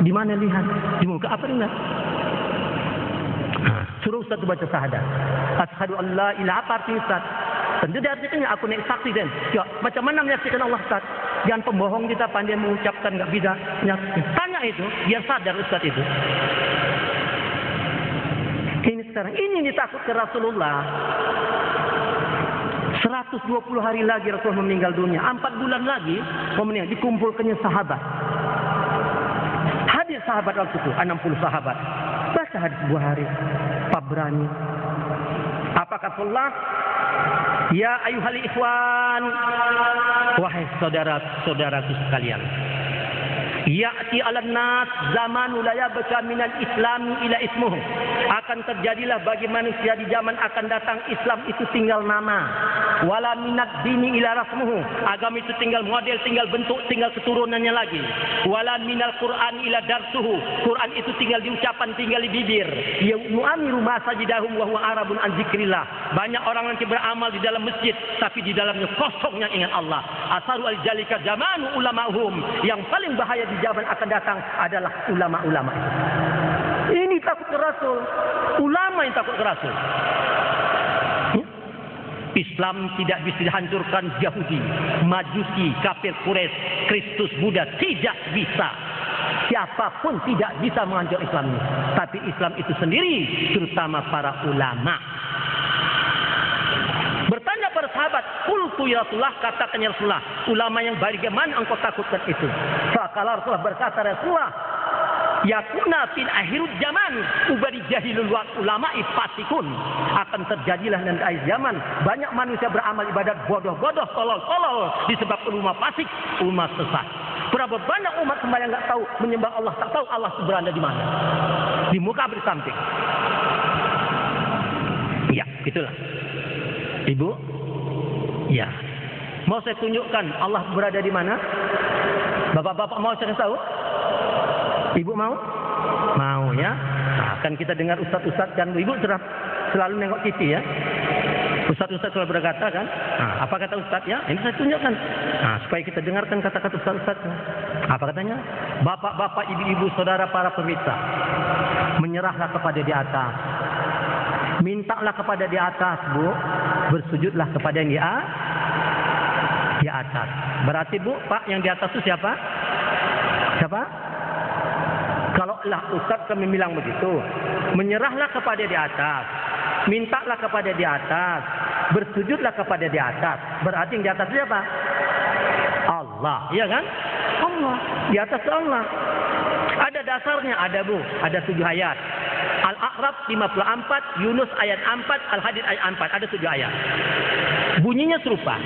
Di mana lihat? Di muka apa lihat? Suruh Ustaz baca syahadat. Asyhadu an la ilaha, apa arti Ustaz? Tentu dia artinya aku naik saksi dan. Ya, macam mana menyaksikan Allah Ustaz? Jangan pembohong kita, pandai mengucapkan nggak bisa. Tanya itu, biar sadar Ustaz itu. Ini sekarang, ini ditakut ke Rasulullah. 120 hari lagi Rasul meninggal dunia. 4 bulan lagi mau meninggal. Dikumpulkannya sahabat. Hadir sahabat waktu itu, 60 sahabat. Baca hadis Bukhari. Pak berani. Apa kata Allah? Ya ayuhal ikhwan, wahai saudara-saudaraku sekalian. Ya'ti 'alan nas zamanu la yabqa minal islam ila ismuhu. Akan terjadilah bagi manusia di zaman akan datang, Islam itu tinggal nama. Wala minad dini ila rasmuhu. Agama itu tinggal model, tinggal bentuk, tinggal keturunannya lagi. Wala minal Qur'an ila darsuhu. Quran itu tinggal diucapan, tinggal di bibir. Ya mu'amiru masajidahum wa huwa arabun an zikrillah. Banyak orang nanti beramal di dalam masjid, tapi di dalamnya kosongnya ingat Allah. Asaru al-jalika zamanu ulamahum. Yang paling bahaya di zaman akan datang adalah ulama-ulama. Ini takut ke Rasul. Ulama yang takut ke Rasul. Islam tidak bisa dihancurkan Yahudi, Majusi, kafir Quraisy, Kristus, Buddha. Tidak bisa. Siapapun tidak bisa menghancurkan Islam ini. Tapi Islam itu sendiri, terutama para ulama. Bertanya para sahabat, qultu ya Rasulullah, katakan ya Rasulullah, ulama yang bagaimana engkau takutkan itu? Faqala Rasulullah, berkata Rasulullah, yakuna fil akhir zaman ubadi jahilul ulama fasikun. Akan terjadilah nanti akhir zaman banyak manusia beramal ibadat bodoh-bodoh, tolol-tolol, disebabkan umat fasik, umat sesat. Berapa banyak umat sembahyang enggak tahu menyembah Allah, tak tahu Allah itu berada di mana. Di muka di samping. Ya, gitulah. Ibu? Ya. Mau saya tunjukkan Allah berada di mana? Bapak-bapak mau saya tahu? Ibu mau? Mau ya? Nah, kan kita dengar ustaz-ustaz kan, ibu selalu nengok TV ya. Ustaz-ustaz selalu berkata kan, nah, apa kata ustaz ya? Ini saya tunjukkan. Nah, supaya kita dengarkan kata-kata ustaz-ustaz. Apa katanya? Bapak-bapak, ibu-ibu, saudara para pemirsa, menyerahlah kepada di atas. Mintalah kepada di atas, Bu. Bersujudlah kepada yang di atas. Berarti, Bu, Pak, yang di atas itu siapa? Siapa? Kalau lah Ustaz kami bilang begitu, menyerahlah kepada di atas, mintalah kepada di atas, bersujudlah kepada di atas. Berarti yang di atas siapa? Allah, iya kan? Allah, di atas Allah. Ada dasarnya, ada, Bu, ada 7 ayat. Al-A'raf 54, Yunus ayat 4, Al-Hadid ayat 4, ada 7 ayat. Bunyinya serupa.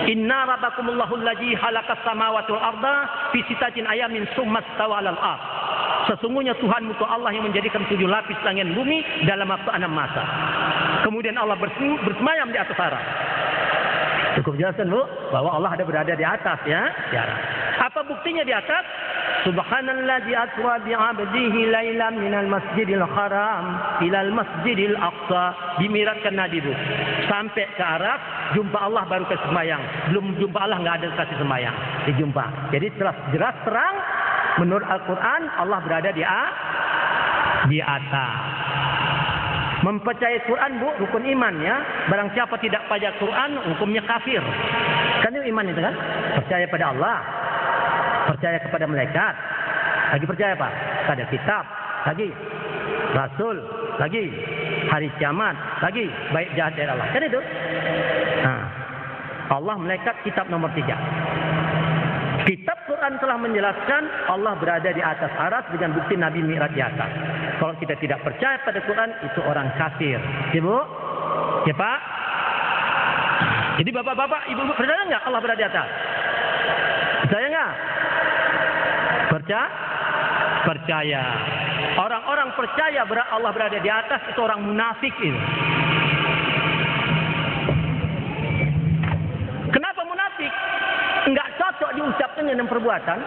Inna rabbakumullahu allazi khalaqas samawati wal arda fi sittatin ayamin tsumma stawa 'alal ardh. Sesungguhnya Tuhanmu itu Allah yang menjadikan 7 lapis langit bumi dalam waktu 6 masa. Kemudian Allah bersemayam di atas arah. Cukup jelaskan, Bu, bahwa Allah ada berada di atas, ya. Apa buktinya di atas? Subhanallazi asra bi 'abdihi lailan minal masjidil haram ilal masjidil aqsa. Dimiratkan Nabi, Bu, sampai ke Araf, jumpa Allah baru ke sembahyang. Belum jumpa Allah enggak ada kasih sembahyang. Dijumpa. Jadi jelas terang menurut Al-Qur'an Allah berada di atas. Mempercayai Quran, Bu, rukun iman, ya. Barang siapa tidak percaya Quran, hukumnya kafir. Kan itu iman itu kan? Percaya pada Allah, percaya kepada malaikat, lagi percaya apa? Pada kitab, lagi Rasul, lagi hari kiamat, lagi baik jahat dari Allah. Kan itu? Nah, Allah, malaikat, kitab nomor 3. Kitab Quran telah menjelaskan Allah berada di atas aras dengan bukti Nabi Mi'raj di atas. Kalau kita tidak percaya pada Quran, itu orang kafir. Ya, Bu? Ya, Pak? Jadi bapak-bapak, ibu-ibu, percaya nggak Allah berada di atas? Percaya nggak? Percaya. Orang-orang percaya Allah berada di atas itu orang munafik ini. Kenapa munafik? Enggak cocok diucapkan dengan perbuatan.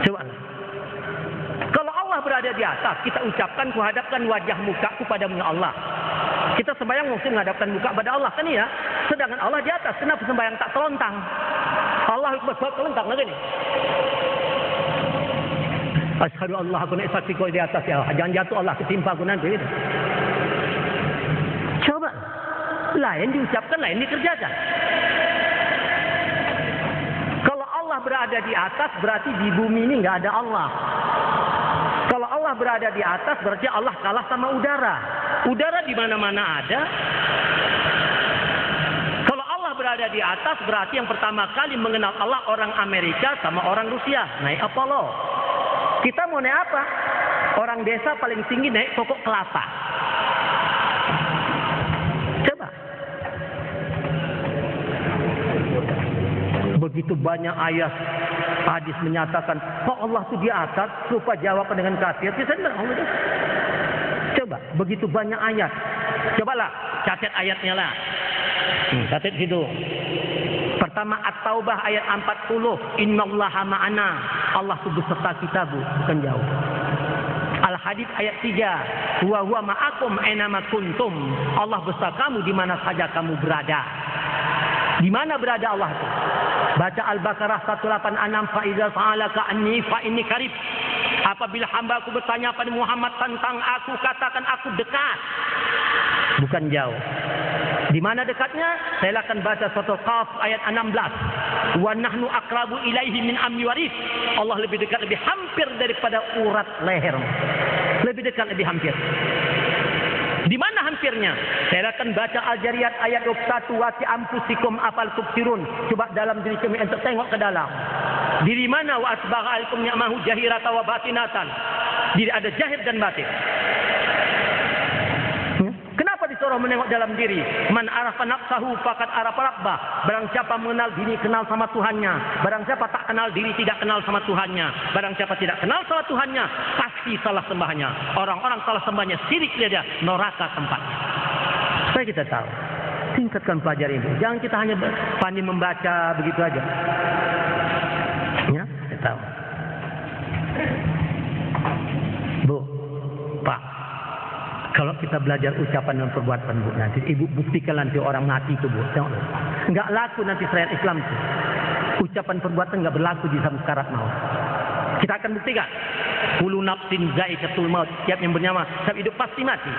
Coba. Kalau Allah berada di atas, kita ucapkan, kuhadapkan wajah mukaku pada Allah. Kita sembahyang mesti menghadapkan muka pada Allah, kan ya? Sedangkan Allah di atas, kenapa sembahyang tak telontang? Allah telontang lagi nih. Asyhadu Allah aku naik saksi kau di atas, ya. Jangan jatuh Allah ketimpa aku nanti. Gitu. Coba. Lain diucapkan, lain dikerjakan. Kalau Allah berada di atas, berarti di bumi ini nggak ada Allah. Kalau Allah berada di atas, berarti Allah kalah sama udara. Udara di mana-mana ada. Kalau Allah berada di atas, berarti yang pertama kali mengenal Allah orang Amerika sama orang Rusia. Naik Apollo. Kita mau naik apa? Orang desa paling tinggi naik pokok kelapa. Coba. Begitu banyak ayat hadis menyatakan kok Allah itu di atas, lupa jawab dengan kafir. Coba, begitu banyak ayat. Cobalah, catat ayatnya lah. Catat situ. Pertama At-Taubah ayat 40. Innallaha ma'ana. Allah itu beserta kita, Bu, bukan jauh. Al-Hadid ayat 3. Wa huwa ma'akum aina kuntum. Allah beserta kamu di mana saja kamu berada. Di mana berada Allah itu? Baca Al-Baqarah 186. Fa iza sa'alaka anni fa inni qarib. Apabila hamba-Ku bertanya pada Muhammad tentang aku, katakan aku dekat. Bukan jauh. Di mana dekatnya? Saya akan baca surat Qaf ayat 16. Wa nahnu aqrabu ilaihi min amri waris. Allah lebih dekat, lebih hampir daripada urat leher. Lebih dekat, lebih hampir. Di mana hampirnya? Saya akan baca Al-Jariyat ayat 21. Wa fi anfusikum afal tubsirun. Coba dalam diri kami untuk tengok ke dalam. Diri mana? Wa asbagha alaikum ni'amahu jahiratan wa batinatan. Diri ada jahir dan batin. Kenapa disuruh menengok dalam diri? Man arafa nafsahu faqad arafa rabbah. Barang siapa mengenal diri, kenal sama Tuhannya. Barang siapa tak kenal diri, tidak kenal sama Tuhannya. Barang siapa tidak kenal sama Tuhannya, pasti salah sembahnya. Orang-orang salah sembahnya syirik dia, neraka tempatnya. Supaya kita tahu, tingkatkan pelajari ini. Jangan kita hanya pandai membaca begitu aja. Ya, kita tahu. Bu, Pak, kalau kita belajar ucapan dan perbuatan, Bu, nanti Ibu buktikan nanti orang mati itu, Bu. Enggak laku nanti syariat Islam itu. Ucapan perbuatan enggak berlaku di dalam sekarat maut. Kita akan buktikan. Kullu nafsin za'iqatul maut. Setiap yang bernyawa, setiap hidup pasti mati.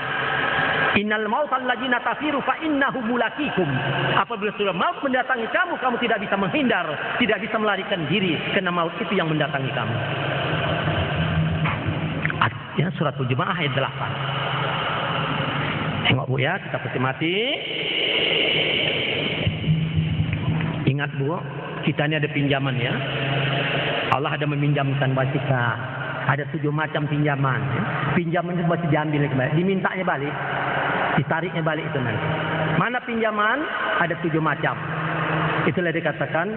Innal mautal ladzina tafiru fa innahu mulaqikum. Apabila sudah maut mendatangi kamu, kamu tidak bisa menghindar, tidak bisa melarikan diri, karena maut itu yang mendatangi kamu. Ya, surat Al-Jumu'ah ayat 8. Tengok Bu ya, kita pasti mati. Ingat Bu, kita ini ada pinjaman ya. Allah ada meminjamkan buat kita. Ada 7 macam pinjaman. Ya. Pinjaman itu masih diambil kembali, dimintanya balik, ditariknya balik itu nanti. Mana pinjaman? Ada 7 macam. Itulah dikatakan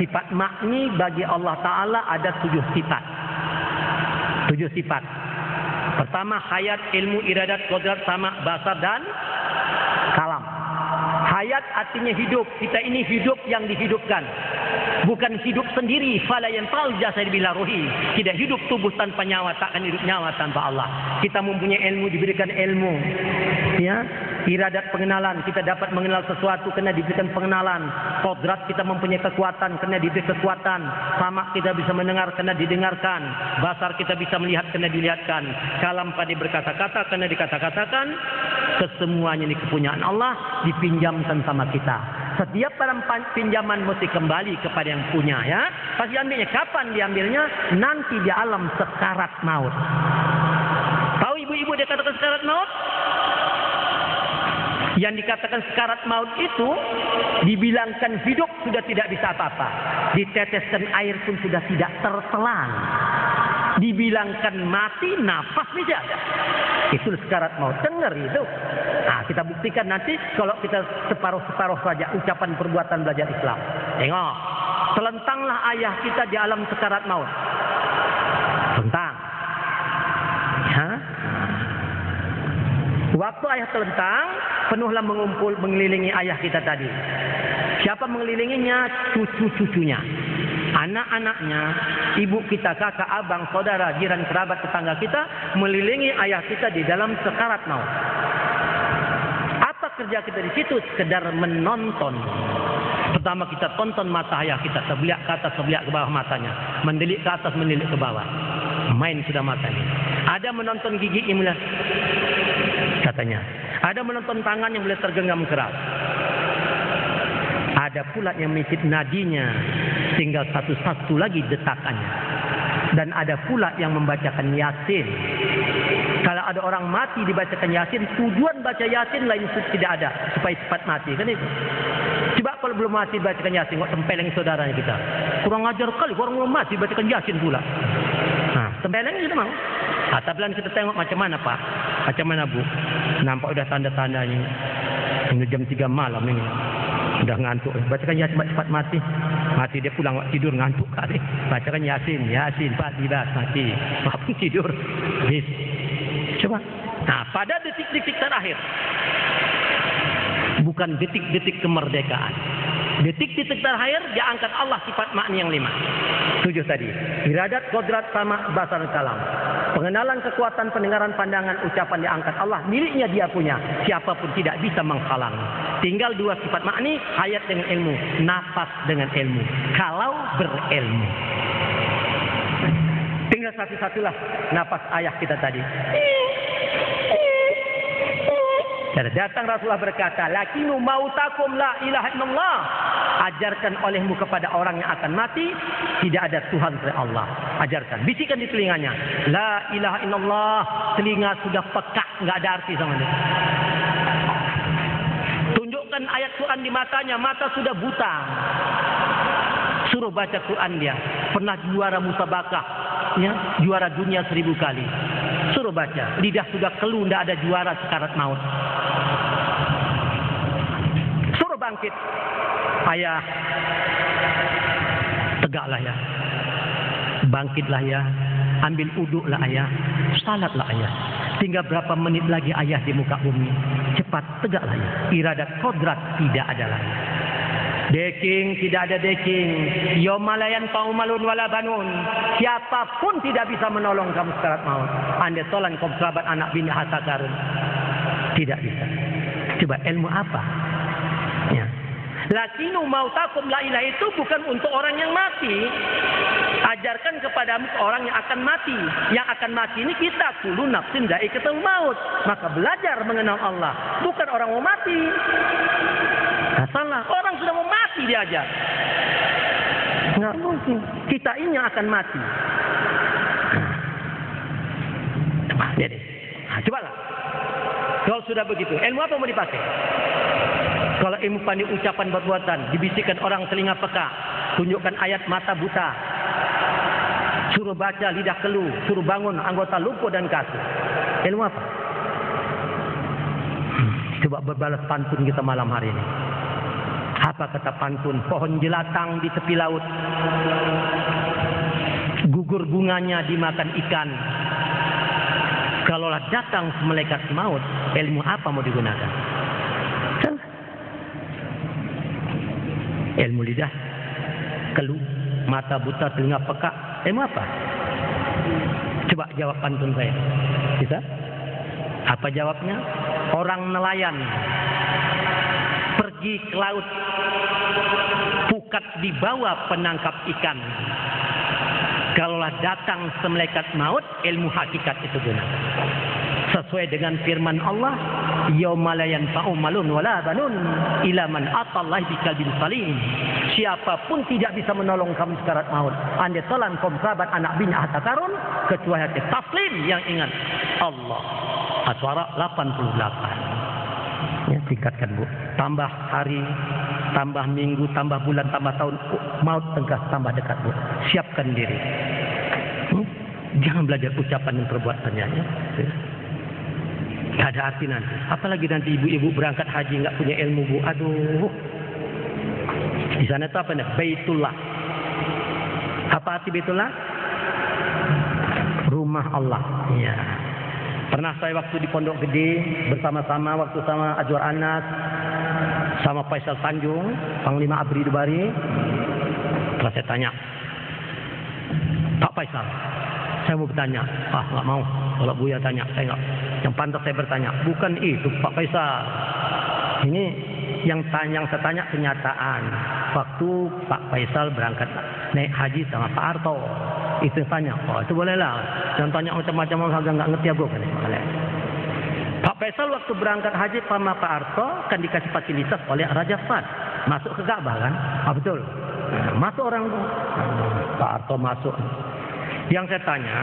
sifat makni bagi Allah Ta'ala ada 7 sifat. 7 sifat. Pertama, hayat, ilmu, iradat, qudrat, sama, basar, dan kalam. Hayat artinya hidup. Kita ini hidup yang dihidupkan. Bukan hidup sendiri. Fala yanfa'ul jasad bila ruhi. Tidak hidup tubuh tanpa nyawa, takkan hidup nyawa tanpa Allah. Kita mempunyai ilmu, diberikan ilmu. Ya, iradat pengenalan, kita dapat mengenal sesuatu karena diberikan pengenalan. Qudrat, kita mempunyai kekuatan karena diberi kekuatan. Sama, kita bisa mendengar karena didengarkan. Basar, kita bisa melihat karena dilihatkan. Kalam, pada berkata-kata karena dikata-katakan. Kesemuanya ini kepunyaan Allah, dipinjamkan sama kita. Setiap barang pinjaman mesti kembali kepada yang punya ya. Pasti ambilnya kapan diambilnya? Nanti di alam sekarat maut. Tahu ibu-ibu dia katakan sekarat maut? Yang dikatakan sekarat maut itu dibilangkan hidup sudah tidak bisa apa-apa. Diteteskan air pun sudah tidak tertelan. Dibilangkan mati, nafas tidak ada. Itu sekarat maut. Dengar itu. Nah, kita buktikan nanti kalau kita separuh-separuh saja ucapan perbuatan belajar Islam. Tengok. Telentanglah ayah kita di alam sekarat maut. Telentang. Ya. Waktu ayah telentang, penuhlah mengumpul mengelilingi ayah kita tadi. Siapa mengelilinginya? Cucu-cucunya. Anak-anaknya, ibu kita, kakak, abang, saudara, jiran, kerabat, tetangga kita mengelilingi ayah kita di dalam sekarat maut. Apa kerja kita di situ? Sekedar menonton. Pertama kita tonton mata ayah kita, sebeliak ke atas, sebeliak ke bawah matanya, mendelik ke atas, mendelik ke bawah. Main sudah matanya. Ada menonton gigi yang mulai, katanya. Ada menonton tangan yang mulai tergenggam keras. Ada pula yang mengikut nadinya, tinggal satu-satu lagi detakannya. Dan ada pula yang membacakan Yasin. Kalau ada orang mati dibacakan Yasin, tujuan baca Yasin lain tidak ada, supaya cepat mati, kan itu. Coba kalau belum mati bacakan Yasin, kok tempeleng saudaranya kita. Kurang ajar kali, orang belum mati bacakan Yasin pula. Nah, tempeleng kita mau. Tapi kita tengok macam mana Pak, macam mana Bu. Nampak udah tanda-tandanya. Ini jam 3 malam ini. Udah ngantuk, bacakan Yasin cepat mati. Mati dia pulang tidur ngantuk kali. Bacakan Yasin, Yasin Pak tiba mati. Maafin tidur. Habis. Coba. Nah, pada detik-detik terakhir. Bukan detik-detik kemerdekaan. Detik-detik terakhir dia angkat Allah sifat makni yang 5. 7 tadi. Iradat, qudrat, sama, basar, kalam. Pengenalan, kekuatan, pendengaran, pandangan, ucapan diangkat Allah, miliknya dia punya. Siapapun tidak bisa menghalang. Tinggal 2 sifat makni, hayat dengan ilmu, nafas dengan ilmu. Kalau berilmu. Tinggal satu-satulah nafas ayah kita tadi. Datang Rasulullah berkata, "Lakinu mautakum la ilaha illallah." Ajarkan olehmu kepada orang yang akan mati, tidak ada Tuhan selain Allah. Ajarkan, bisikan di telinganya, la ilaha illallah. Telinga sudah pekak, enggak ada arti sama dia. Tunjukkan ayat Quran di matanya, mata sudah buta. Suruh baca Quran dia. Pernah juara musabakah, ya, juara dunia 1000 kali. Suruh baca, lidah sudah keluh, tidak ada juara sekarat maut. Suruh bangkit. Ayah, tegaklah ya. Bangkitlah ya. Ambil uduklah ayah. Salatlah ayah. Tinggal berapa menit lagi ayah di muka bumi. Cepat, tegaklah ya. Iradat, qudrat tidak ada lagi. Deking, tidak ada deking. Yomalayan paumalun wala banun. Siapapun tidak bisa menolong kamu sekarat maut. Anda tolong kaum kerabat anak bini harta karun. Tidak bisa. Coba ilmu apa? Ya. Lakinu mautakum la ilaha itu bukan untuk orang yang mati. Ajarkan kepadamu orang yang akan mati. Yang akan mati ini kita, kullu nafsin dha'iqatul maut. Maka belajar mengenal Allah, bukan orang mau mati. Nah, salah, orang sudah mau mati diajar. Nggak mungkin. Kita ini yang akan mati. Coba, lihat deh. Nah, cobalah. Kalau sudah begitu, ilmu apa mau dipakai? Kalau ilmu pandai ucapan perbuatan, dibisikkan orang telinga peka, tunjukkan ayat mata buta, suruh baca lidah keluh, suruh bangun anggota lumpuh dan kaku. Ilmu apa? Coba berbalas pantun kita malam hari ini. Apa kata pantun? Pohon jelatang di tepi laut, gugur bunganya dimakan ikan. Kalaulah datang malaikat maut, ilmu apa mau digunakan? Ilmu lidah keluh, mata buta, telinga peka. Ilmu apa? Coba jawab pantun saya. Bisa? Apa jawabnya? Orang nelayan pergi ke laut, pukat dibawa penangkap ikan. Kalaulah datang malaikat maut, ilmu hakikat itu guna. Sesuai dengan firman Allah, yauma la yanfa'u malun wala banun illa man atallahi biqalbin salim. Siapapun tidak bisa menolong kamu sekarat maut. Andai tolan kaum sahabat anak bin Ahtakarun, kecuali hati taslim yang ingat Allah. Aswara 88. Ya, tingkatkan Bu. Tambah hari, tambah minggu, tambah bulan, tambah tahun, maut tegas tambah dekat Bu. Siapkan diri. Jangan belajar ucapan dan perbuatannya. Ya. Gak ada arti nanti. Apalagi nanti ibu-ibu berangkat haji nggak punya ilmu Bu. Aduh. Di sana itu apa nih? Baitullah. Apa arti Baitullah? Rumah Allah. Ya. Pernah saya waktu di Pondok Gede bersama-sama waktu sama Azwar Anas, sama Faisal Tanjung, Panglima Abri Dubari. Terus saya tanya, Pak Faisal, saya mau bertanya. Nggak mau. Kalau Buya tanya, saya nggak. Yang pantas saya bertanya, bukan itu Pak Faisal. Ini yang saya tanya kenyataan. Waktu Pak Faisal berangkat naik haji sama Pak Harto, itu tanya, itu bolehlah. Jangan tanya macam-macam, agak nggak ngerti aku kan. Pak Faisal waktu berangkat haji sama Pak Harto kan dikasih fasilitas oleh Raja Fahd masuk ke Ka'bah kan? Betul. Masuk orang tuh. Pak Harto masuk. Yang saya tanya,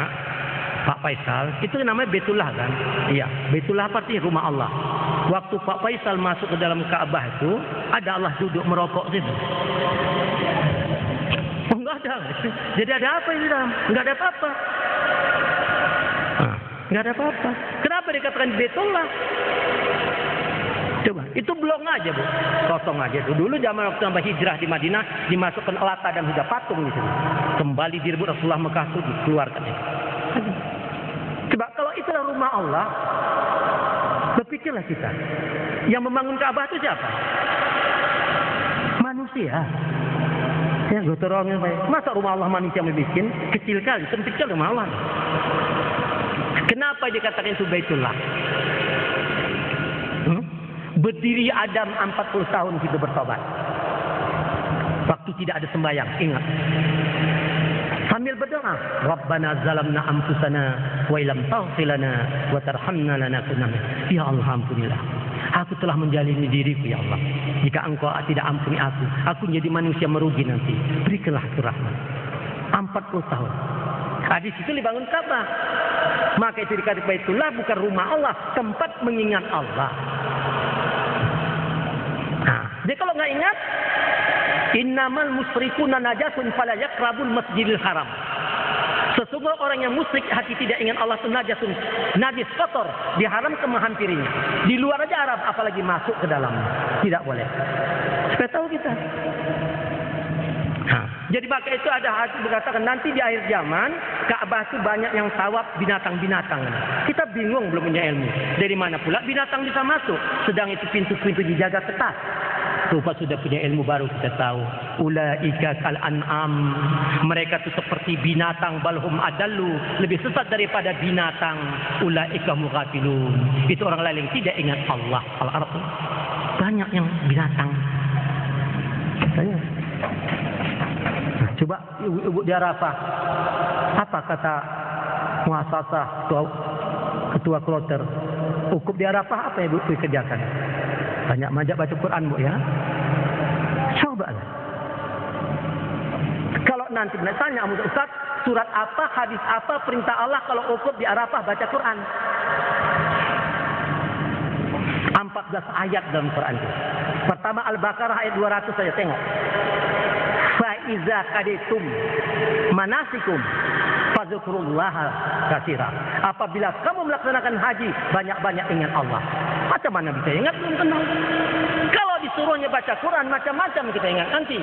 Pak Faisal, itu namanya Baitullah kan? Iya, Baitullah pasti rumah Allah. Waktu Pak Faisal masuk ke dalam Ka'bah itu, ada Allah duduk merokok situ. Oh, enggak ada. Jadi ada apa ini dalam? Enggak ada apa-apa. Enggak ada apa-apa. Kenapa dikatakan Baitullah? Coba, itu blok aja Bu. Kosong aja tuh. Dulu zaman waktu sampai hijrah di Madinah, dimasukkan lata dan sudah patung di situ. Kembali direbut Rasulullah Mekah itu dikeluarkan. Coba kalau itulah rumah Allah, berpikirlah kita. Yang membangun Ka'bah itu siapa? Manusia. Ya, gotorongnya baik. Masa rumah Allah manusia miskin? Kecil kali, sempit kali rumah Allah. Kenapa dikatakan itu Baitullah? Berdiri Adam 40 tahun hidup bertobat. Waktu tidak ada sembahyang, ingat. Sambil berdoa, Rabbana zalamna anfusana wa illam taghfir lana wa tarhamna lanakunanna. Ya Allah, ampunilah. Aku telah menjalini diriku ya Allah. Jika Engkau tidak ampuni aku menjadi manusia merugi nanti. Berikanlah aku rahmat. 40 tahun. Di situ dibangun Ka'bah. Maka itu dikatakan Baitullah bukan rumah Allah, tempat mengingat Allah. Jadi kalau nggak ingat, innamal musyrikuna najasun fala yaqrabul masjidil haram. Sesungguhnya orang yang musyrik hati tidak ingat Allah itu najasun, najis kotor, diharamkan menghampirinya. Di luar aja Arab, apalagi masuk ke dalamnya. Tidak boleh. Supaya tahu kita. Jadi maka itu ada hadis berkatakan nanti di akhir zaman Ka'bah itu banyak yang tawaf binatang-binatang. Kita bingung belum punya ilmu. Dari mana pula binatang bisa masuk? Sedang itu pintu-pintu dijaga ketat. Rupa sudah punya ilmu baru kita tahu. Ulaika kal an'am. Mereka itu seperti binatang, balhum adallu, lebih sesat daripada binatang. Ulaika mughafilun. Itu orang lain yang tidak ingat Allah. Al-Arab banyak yang binatang. Tanya. Nah, coba ibu-ibu di Arafah, apa kata muasasah ketua kloter? Ukuf di Arafah apa ibu kerjakan? Banyak majak baca Quran, Bu, ya. Coba lah. Kalau nanti tanya Ustaz, surat apa, hadis apa, perintah Allah kalau ukuf di Arafah baca Quran? 14 ayat dalam Quran itu. Pertama Al-Baqarah ayat 200 saja, tengok. Fa iza qadaytum manasikum fadzkurullaha katsira. Apabila kamu melaksanakan haji, banyak-banyak ingat Allah. Macam mana bisa ingat? Belum kenal. Kalau disuruhnya baca Quran, macam-macam kita ingat nanti.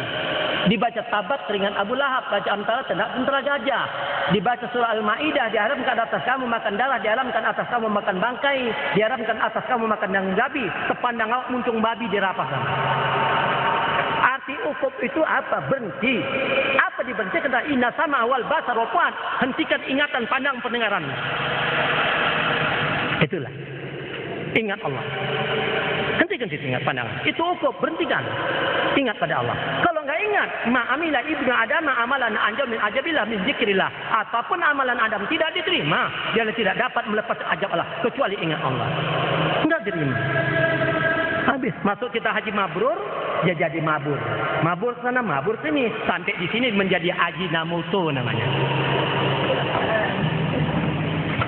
Dibaca Tabat, teringat Abu Lahab. Baca Amtara, tentara gajah. Dibaca surah Al-Ma'idah, diharamkan atas kamu makan darah, diharamkan atas kamu makan bangkai, diharamkan atas kamu makan daging babi, sepandang awak muncung babi di Arafah. Arti ukuf itu apa? Berhenti. Apa diberhenti? Kata inna sama wal basar wa fuad. Hentikan ingatan, pandang, pendengaran. Itulah. Ingat Allah. Hentikan situ ingat pandangan. Itu ukuf, berhentikan. Ingat pada Allah. Kalau enggak ingat, ma'amila ibnu Adam amalan anjam min ajabillah min zikrillah. Apapun amalan Adam tidak diterima. Dia tidak dapat melepas ajab Allah kecuali ingat Allah. Enggak diterima. Habis masuk kita haji mabrur, dia jadi mabur. Mabur sana, mabur sini. Sampai di sini menjadi ajinamoto namanya.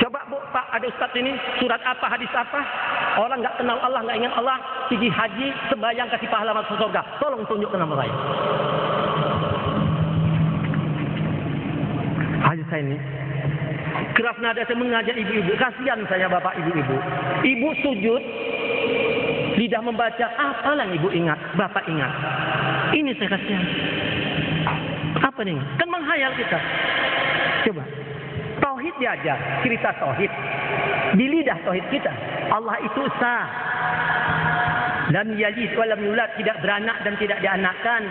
Coba Bu, Pak, ada ustaz ini, surat apa, hadis apa? Orang nggak kenal Allah, nggak ingat Allah, pergi haji, sembahyang, kasih pahala masuk surga. Tolong tunjukkan nama saya. Haji saya ini keras nada saya mengajak ibu-ibu. Kasihan saya bapak ibu-ibu. Ibu sujud, lidah membaca, apalah ibu ingat, bapak ingat. Ini saya kasihan. Apa nih? Kan menghayal kita. Coba. Tauhid diajar, cerita tauhid. Di lidah tauhid kita. Allah itu esa. Lam yalid wa lam yulad, tidak beranak dan tidak dianakkan.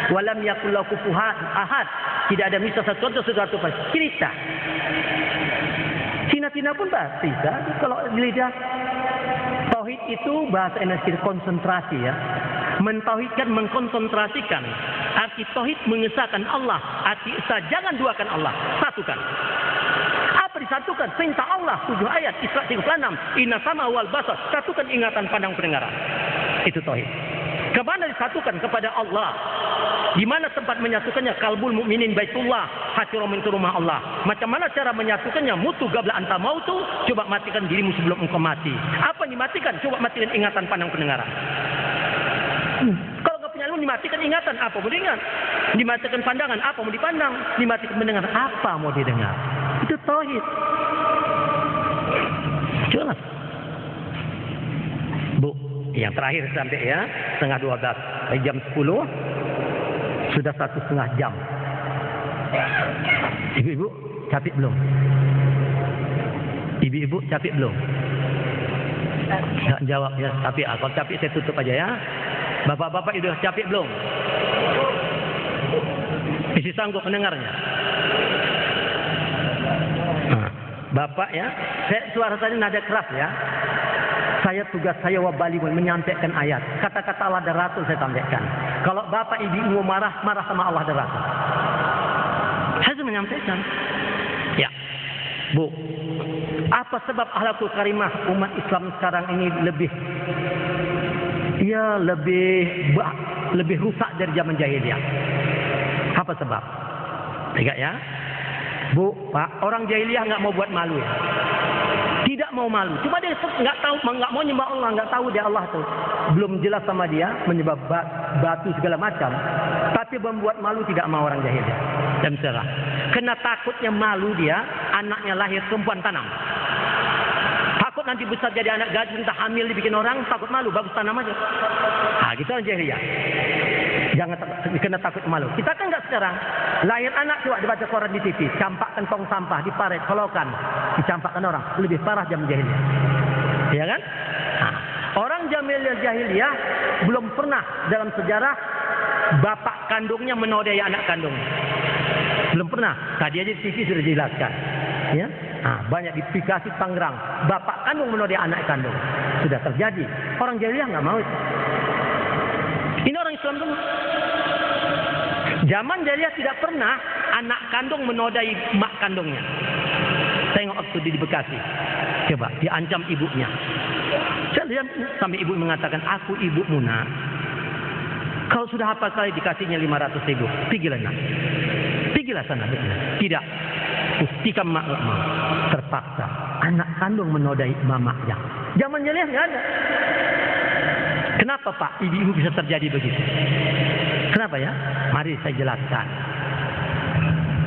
Wa lam yakul lahu kufuwan ahad. Tidak ada misal sesuatu pas. Cerita. Cina-cina pun pasti bisa kalau di lidah. Tauhid itu bahasa Indonesia konsentrasi, ya. Mentauhidkan, mengkonsentrasikan. Arti tauhid mengesahkan Allah. Arti esa jangan duakan Allah, satukan. Apa disatukan? Perintah Allah 7 ayat Isra 36. Inna sama wal basar. Satukan ingatan, pandang, pendengaran. Itu tauhid. Kemana disatukan? Kepada Allah. Di mana tempat menyatukannya? Kalbul mukminin baitullah, hati orang itu rumah Allah. Macam mana cara menyatukannya? Mutu gabla anta mautu. Coba matikan dirimu sebelum engkau mati. Apa yang dimatikan? Coba matikan ingatan, pandang, pendengaran. Kalau nggak punya ilmu, dimatikan ingatan, apa mau diingat? Dimatikan pandangan, apa mau dipandang? Dimatikan pendengaran, apa mau didengar? Itu tauhid. Jelas. Bu, yang terakhir sampai ya, setengah 12. Dari jam 10 sudah 1,5 jam. Ibu-ibu capek belum? Ibu-ibu capek belum? Nggak jawab ya, tapi kalau capek saya tutup aja ya. Bapak-bapak sudah capek belum? Masih sanggup mendengarnya? Nah, Bapak ya, suara tadi nada keras ya. Tugas saya wabalimun menyampaikan ayat. Kata-kata Allah dan Rasul saya sampaikan. Kalau Bapak Ibu marah sama Allah dan Rasul. Saya menyampaikan. Ya, Bu. Apa sebab akhlakul karimah umat Islam sekarang ini lebih rusak dari zaman jahiliyah? Apa sebab? Tiga ya. Bu, Pak, orang jahiliyah nggak mau buat malu ya. Tidak mau malu. Cuma dia nggak mau nyembah Allah, nggak tahu dia Allah tuh. Belum jelas sama dia, menyembah batu segala macam. Tapi membuat malu tidak mau orang jahiliyah. Dan serah. Kena takutnya malu dia, anaknya lahir perempuan tanam. Takut nanti besar jadi anak gadis, entah hamil dibikin orang, takut malu, bagus tanam aja. Nah, gitu orang jahiliyah. Jangan kena takut malu. Kita kan enggak sekarang. Lahir anak coba dibaca koran di TV, campakkan tong sampah, diparet, kolokan, dicampakkan orang. Lebih parah zaman jahiliyah. Ya kan? Nah, orang zaman jahiliyah belum pernah dalam sejarah bapak kandungnya menodai anak kandungnya. Belum pernah. Tadi aja di TV sudah dijelaskan. Ya? Nah, banyak di aplikasi Tangerang, bapak kandung menodai anak kandung. Sudah terjadi. Orang jahiliyah enggak mau itu. Ini orang Islam dulu. Zaman jahiliyah tidak pernah anak kandung menodai mak kandungnya. Tengok waktu di Bekasi. Coba, diancam ibunya. Saya lihat sampai ibu mengatakan, aku ibumu nak. Kalau sudah hafal sekali dikasihnya 500.000. Pergilah nak. Pergilah sana. Tidak. Ustikam mak terpaksa. Anak kandung menodai mamanya. Zaman jahiliyah nggak ada. Kenapa Pak ibu bisa terjadi begitu? Kenapa ya? Mari saya jelaskan.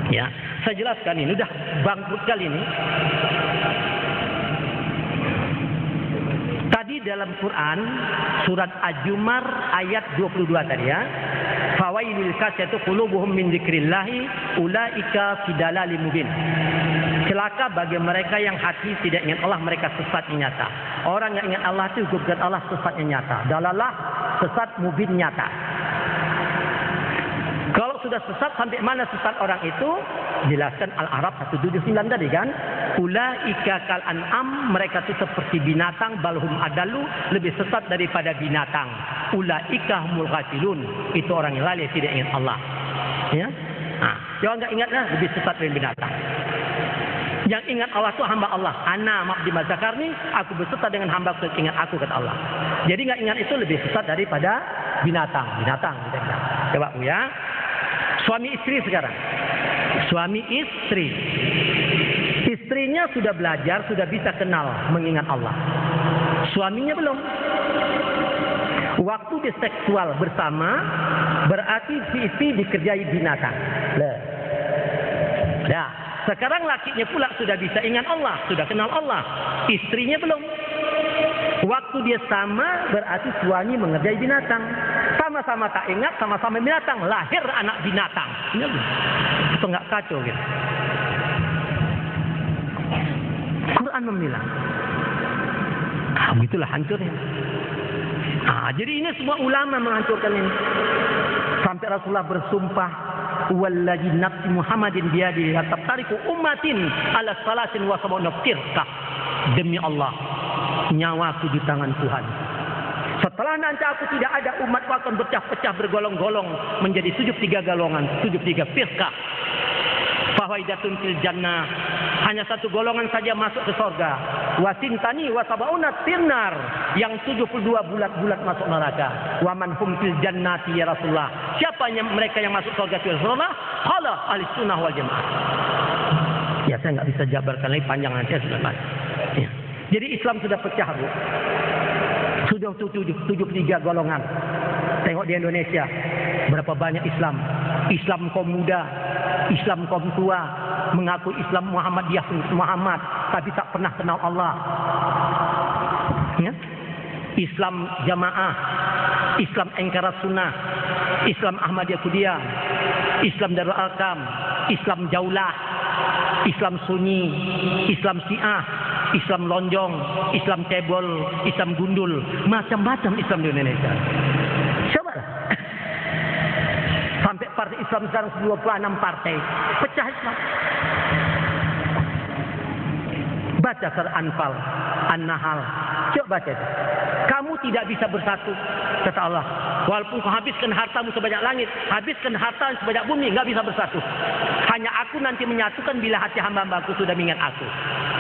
Ya, saya jelaskan ini udah bangkrut kali ini. Tadi dalam Quran surat Az-Zumar ayat 22 tadi ya. Fawailil kasatu qulubuhum min dzikrillahi ulaika fi dalalin mubin. Celaka bagi mereka yang hati tidak ingat Allah, mereka sesatnya nyata. Orang yang ingat Allah itu hukum Allah sesatnya nyata. Dalalah sesat mubin nyata. Kalau sudah sesat sampai mana sesat orang itu? Jelaskan Al-A'raf 179 tadi kan. Ulaika kal an'am, mereka itu seperti binatang, balhum adalu, lebih sesat daripada binatang. Ulaika humul ghafilun, itu orang yang lalai tidak ingat Allah. Ya. Nah, yang enggak ingatlah lebih sesat dari binatang. Yang ingat Allah itu hamba Allah. Ana ma'abdi mazakarni, aku berserta dengan hamba aku ingat aku kata Allah. Jadi enggak ingat itu lebih sesat daripada binatang. Coba ya. Suami istri sekarang. Suami istri. Istrinya sudah belajar, sudah bisa kenal mengingat Allah. Suaminya belum. Waktu di seksual bersama berarti si istri dikerjai binatang. Nah, sekarang lakinya pula sudah bisa ingat Allah, sudah kenal Allah. Istrinya belum. Waktu dia sama berarti suami mengerjai binatang. Sama-sama tak ingat, sama-sama binatang. Lahir anak binatang. Itu nggak kacau gitu. Quran membilang. Begitulah hancurnya. Jadi ini semua ulama menghancurkan ini. Sampai Rasulullah bersumpah, "Wallazi nafsi Muhammadin biyadihi tabtariku ummatin ala salasin wa sab'una firqah." Demi Allah, nyawaku di tangan Tuhan. Setelah nanti aku tidak ada, umatku akan berpecah-pecah bergolong-golong menjadi 73 golongan, 73 firqah. Fawaidatun fil jannah, hanya satu golongan saja masuk ke surga. Wasintani wasabauna tirnar, yang 72 bulat-bulat masuk neraka. Waman hum fil jannati ya Rasulullah. Siapa yang mereka yang masuk surga ya Rasulullah? Qala ahlis sunnah wal jamaah. Ya saya nggak bisa jabarkan lagi, panjang nanti sudah pas. Ya. Jadi Islam sudah pecah, Bu. Sudah 73 golongan. Tengok di Indonesia berapa banyak Islam. Islam kaum muda, Islam kaum tua, mengaku Islam Muhammadiyah Muhammad, tapi tak pernah kenal Allah. Ya? Islam jamaah, Islam engkara sunnah, Islam Ahmadiyah Qudiyah, Islam Darul Arkam, Islam Jaulah, Islam Sunni, Islam Syiah, Islam lonjong, Islam cebol, Islam gundul, macam-macam Islam di Indonesia. Coba sampai partai Islam sekarang 26 partai, pecah Islam. Baca surah Anfal, An-Nahl, coba baca itu. Kamu tidak bisa bersatu, kata Allah. Walaupun kau habiskan hartamu sebanyak langit, habiskan harta sebanyak bumi, nggak bisa bersatu. Hanya aku nanti menyatukan bila hati hamba-hambaku sudah mengingat aku.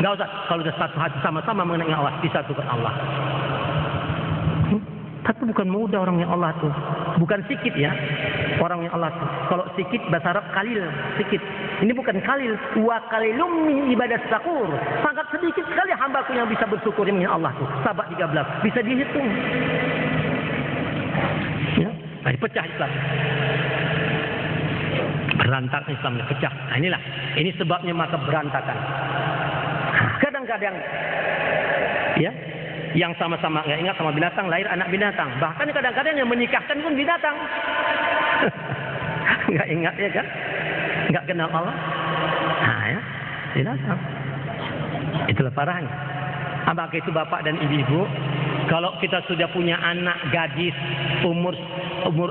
Nggak usah, kalau sudah satu hati sama-sama mengenai Allah, disatukan Allah. Tapi bukan mudah orang yang Allah tuh, bukan sikit ya. Orang yang Allah tuh, kalau sikit bahasa Arab kalil, sikit. Ini bukan kalil, wa kalilum min ibadah syakur. Sangat sedikit sekali hambaku yang bisa bersyukur dengan Allah tuh. Sahabat 13 bisa dihitung. Ya, pecah Islam. Berantakan Islamnya, pecah. Nah inilah, ini sebabnya maka berantakan. Kadang-kadang, ya, yang sama-sama nggak ingat sama binatang, lahir anak binatang. Bahkan kadang-kadang yang menikahkan pun binatang. Nggak ingat ya kan? Nggak kenal Allah. Nah ya, binatang. Itulah parahnya. Maka itu bapak dan ibu-ibu, kalau kita sudah punya anak gadis umur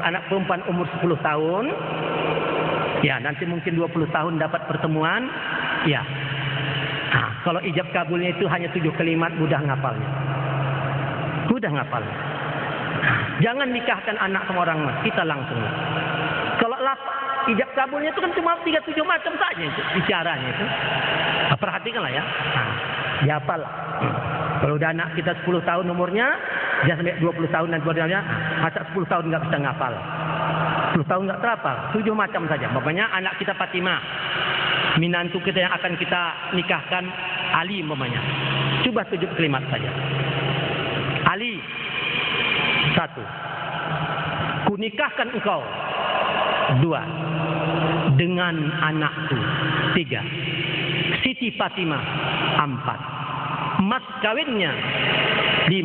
anak perempuan umur 10 tahun, ya nanti mungkin 20 tahun dapat pertemuan, ya. Nah, kalau ijab kabulnya itu hanya 7 kalimat, mudah ngapalnya. Mudah ngapalnya. Jangan nikahkan anak sama orang mas, kita langsung. Kalau ijab kabulnya itu kan cuma 37 macam saja itu bicaranya itu. Nah, perhatikanlah ya. Nah, dihafal. Kalau udah anak kita 10 tahun umurnya, dia sampai 20 tahun dan sebagainya, masa 10 tahun nggak bisa ngapal. 10 tahun nggak terapal, 7 macam saja. Bapaknya anak kita Fatimah, minantu kita yang akan kita nikahkan Ali umpamanya. Coba 7 kalimat saja. Ali, 1. Kunikahkan engkau. 2. Dengan anakku. 3. Siti Fatimah. 4. Mas kawinnya. 5.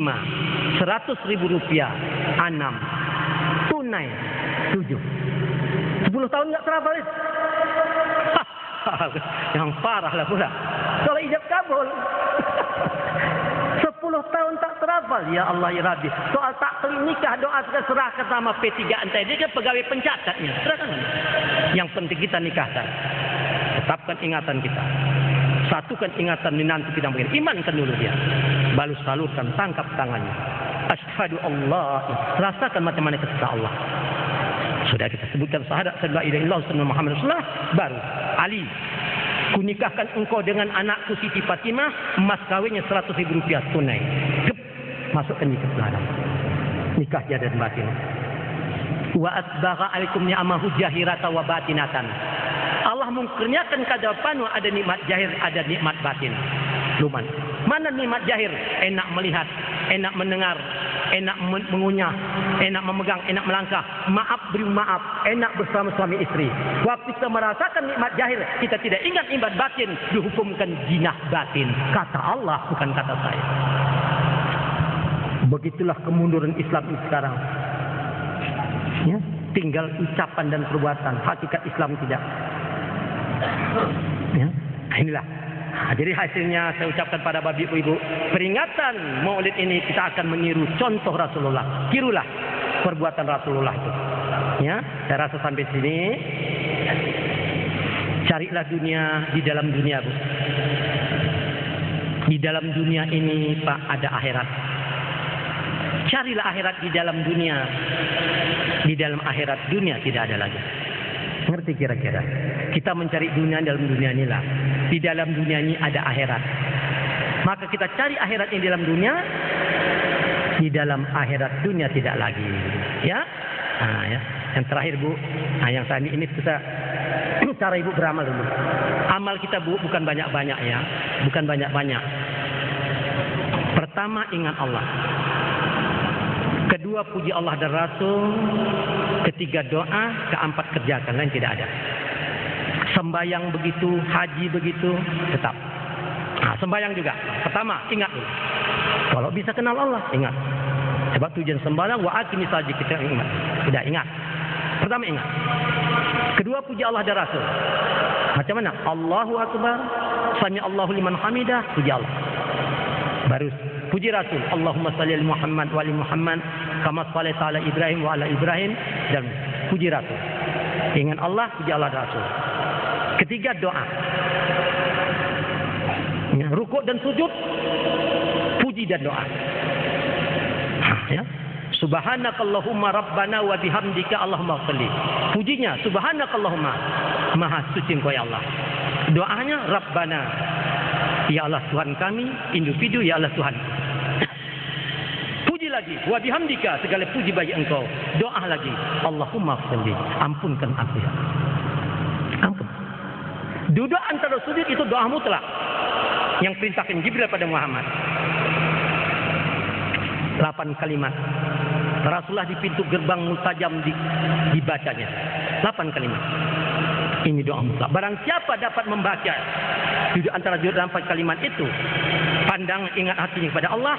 100.000 rupiah. 6. Tunai. 7. 10 tahun nggak terapal itu. Yang parah lah pula. Kalau ijab kabul 10 tahun tak terapal. Ya Allah ya Rabbi. Soal taklid nikah doa kita serahkan sama P3 antai. Dia kan pegawai pencatatnya. Serahkan. Yang penting kita nikahkan. Tetapkan ingatan kita. Satukan ingatan menantu kita mungkin. Imankan dulu dia. Baru salurkan, tangkap tangannya. Asyhadu Allah. Rasakan macam mana ketika Allah. Sudah kita sebutkan syahadat la ilaha illallah sallallahu Muhammad Rasulullah, baru Ali, kunikahkan engkau dengan anakku Siti Fatimah, mas kawinnya 100.000 rupiah tunai. Gep, masukkan nikah dalam. Nikah jadan batin. Wa asbagha alaikum ni'amahu jahirata wa batinatan. Allah mengkurniakan kedepan ada nikmat jahir, ada nikmat batin. Luman. Mana nikmat jahir? Enak melihat, enak mendengar, enak mengunyah, enak memegang, enak melangkah, maaf beri maaf, enak bersama suami istri. Waktu kita merasakan nikmat jahir, kita tidak ingat nikmat batin, dihukumkan jinah batin. Kata Allah, bukan kata saya. Begitulah kemunduran Islam ini sekarang. Ya, tinggal ucapan dan perbuatan, hakikat Islam tidak. Ya, inilah. Nah, jadi hasilnya saya ucapkan pada bapak ibu, peringatan Maulid ini kita akan meniru contoh Rasulullah. Tirulah perbuatan Rasulullah itu. Ya, saya rasa sampai sini. Carilah dunia di dalam dunia, Bu. Di dalam dunia ini, Pak, ada akhirat. Carilah akhirat di dalam dunia. Di dalam akhirat dunia tidak ada lagi. Ngerti kira-kira? Kita mencari dunia dalam dunia inilah. Di dalam dunia ini ada akhirat. Maka kita cari akhirat ini dalam dunia. Di dalam akhirat dunia tidak lagi. Ya? Nah, ya. Yang terakhir, Bu. Nah, yang tadi ini kita cara Ibu beramal dulu. Amal kita, Bu, bukan banyak-banyak ya. Bukan banyak-banyak. Pertama, ingat Allah. Kedua, puji Allah dan Rasul. Ketiga, doa. Keempat, kerjakan. Lain tidak ada. Sembayang begitu, haji begitu, tetap. Nah, sembayang juga. Pertama, ingat dulu. Kalau bisa kenal Allah, ingat. Sebab tujuan sembayang, wa aqimi saja kita ingat. Sudah ingat. Pertama ingat. Kedua, puji Allah dan Rasul. Macam mana? Allahu Akbar. Sami Allahu liman hamidah. Puji Allah. Baru puji Rasul. Allahumma salli ala Muhammad wa ali Muhammad. Kama shallaita ala Ibrahim wa ala Ibrahim. Dan puji Rasul. Ingat Allah, puji Allah dan Rasul. Ketiga, doa. Ya, rukuk dan sujud, puji dan doa. Ya. Subhanakallahumma rabbana wa bihamdika Allahumma salli. Pujinya subhanakallahumma, maha suci Engkau ya Allah. Doanya rabbana, ya Allah Tuhan kami, individu ya Allah Tuhan. Puji lagi, wa bihamdika, segala puji bagi Engkau. Doa lagi, Allahumma salli, ampunkan aku ya. Ampun. Duduk antara sujud itu doa mutlak yang perintahkan Jibril pada Muhammad. 8 kalimat. Rasulullah di pintu gerbang Multajam dibacanya. 8 kalimat. Ini doa mutlak. Barang siapa dapat membaca duduk antara 8 kalimat itu, pandang ingat hatinya kepada Allah,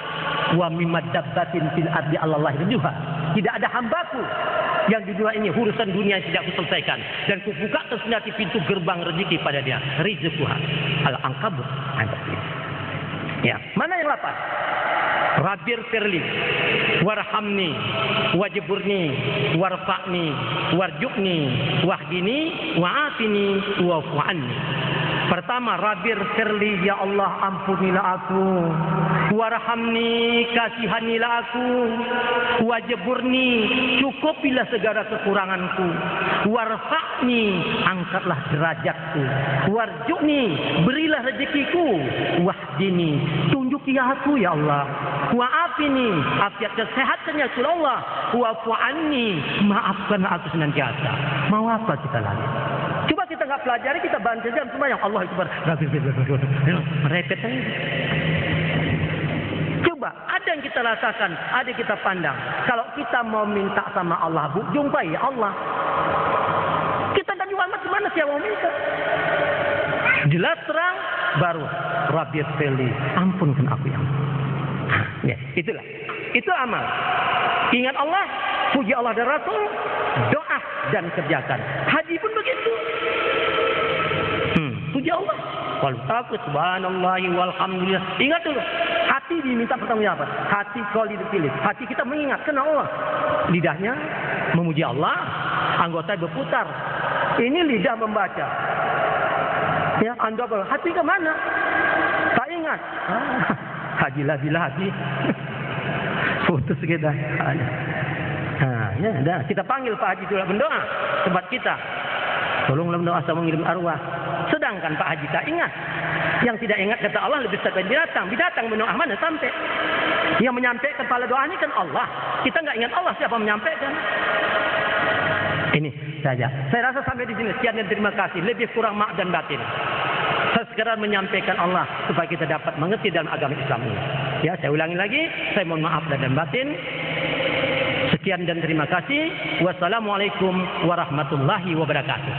wa mimad dabbatin fil ardi Allah rizquha. Tidak ada hambaku yang di dunia ini urusan dunia yang tidak kuselesaikan, dan kubuka tersenati pintu gerbang rezeki pada dia. Rizquha al-ankabut. Ya, mana yang 8? Rabbir firli warhamni wajburni warfa'ni warjukni wahdini wa'afini wa'fu anni. Pertama, Rabbir firli, ya Allah ampunilah aku. Warhamni, kasihanilah aku. Wajburni, cukupilah segala kekuranganku. Warfa'ni, angkatlah derajatku. Warju'ni, berilah rezekiku. Wahdini, tunjuki aku ya Allah. Wa'afini, afiat kesehatannya ya Allah. Wa'fu'anni, maafkan aku senantiasa. Mau apa kita lagi? Coba kita nggak pelajari, kita baca jam sembahyang Allah Akbar, merepet aja. Coba, ada yang kita rasakan, ada yang kita pandang. Kalau kita mau minta sama Allah, Bu, jumpai Allah. Kita tadi mana sih yang mau minta? Jelas terang, baru Rabbir firli, ampunkan aku yang. Ya, itulah. Itu amal. Ingat Allah, puji Allah dan Rasul, doa dan kerjakan. Haji pun begitu. Puji Allah. Wal takut subhanallahi walhamdulillah. Ingat dulu, hati diminta pertanggungjawaban. Hati kalau dipilih, hati kita mengingatkan Allah. Lidahnya memuji Allah, anggota berputar. Ini lidah membaca. Ya, Anda kalau hati ke mana? Tak ingat. Haji lagi. Putus kita. Ya, dah. Kita panggil Pak Haji dulu berdoa tempat kita. Tolonglah berdoa sama mengirim arwah. Sedangkan Pak Haji tak ingat. Yang tidak ingat kata Allah lebih besar dari binatang. Binatang mendoa mana sampai. Yang menyampaikan kepala doa ini kan Allah. Kita nggak ingat Allah, siapa menyampaikan? Ini saja. Saya rasa sampai di sini. Sekian dan terima kasih. Lebih kurang maaf dan batin. Saya sekedar menyampaikan Allah supaya kita dapat mengerti dalam agama Islam ini. Ya, saya ulangi lagi. Saya mohon maaf dan batin. Sekian dan terima kasih. Wassalamualaikum warahmatullahi wabarakatuh.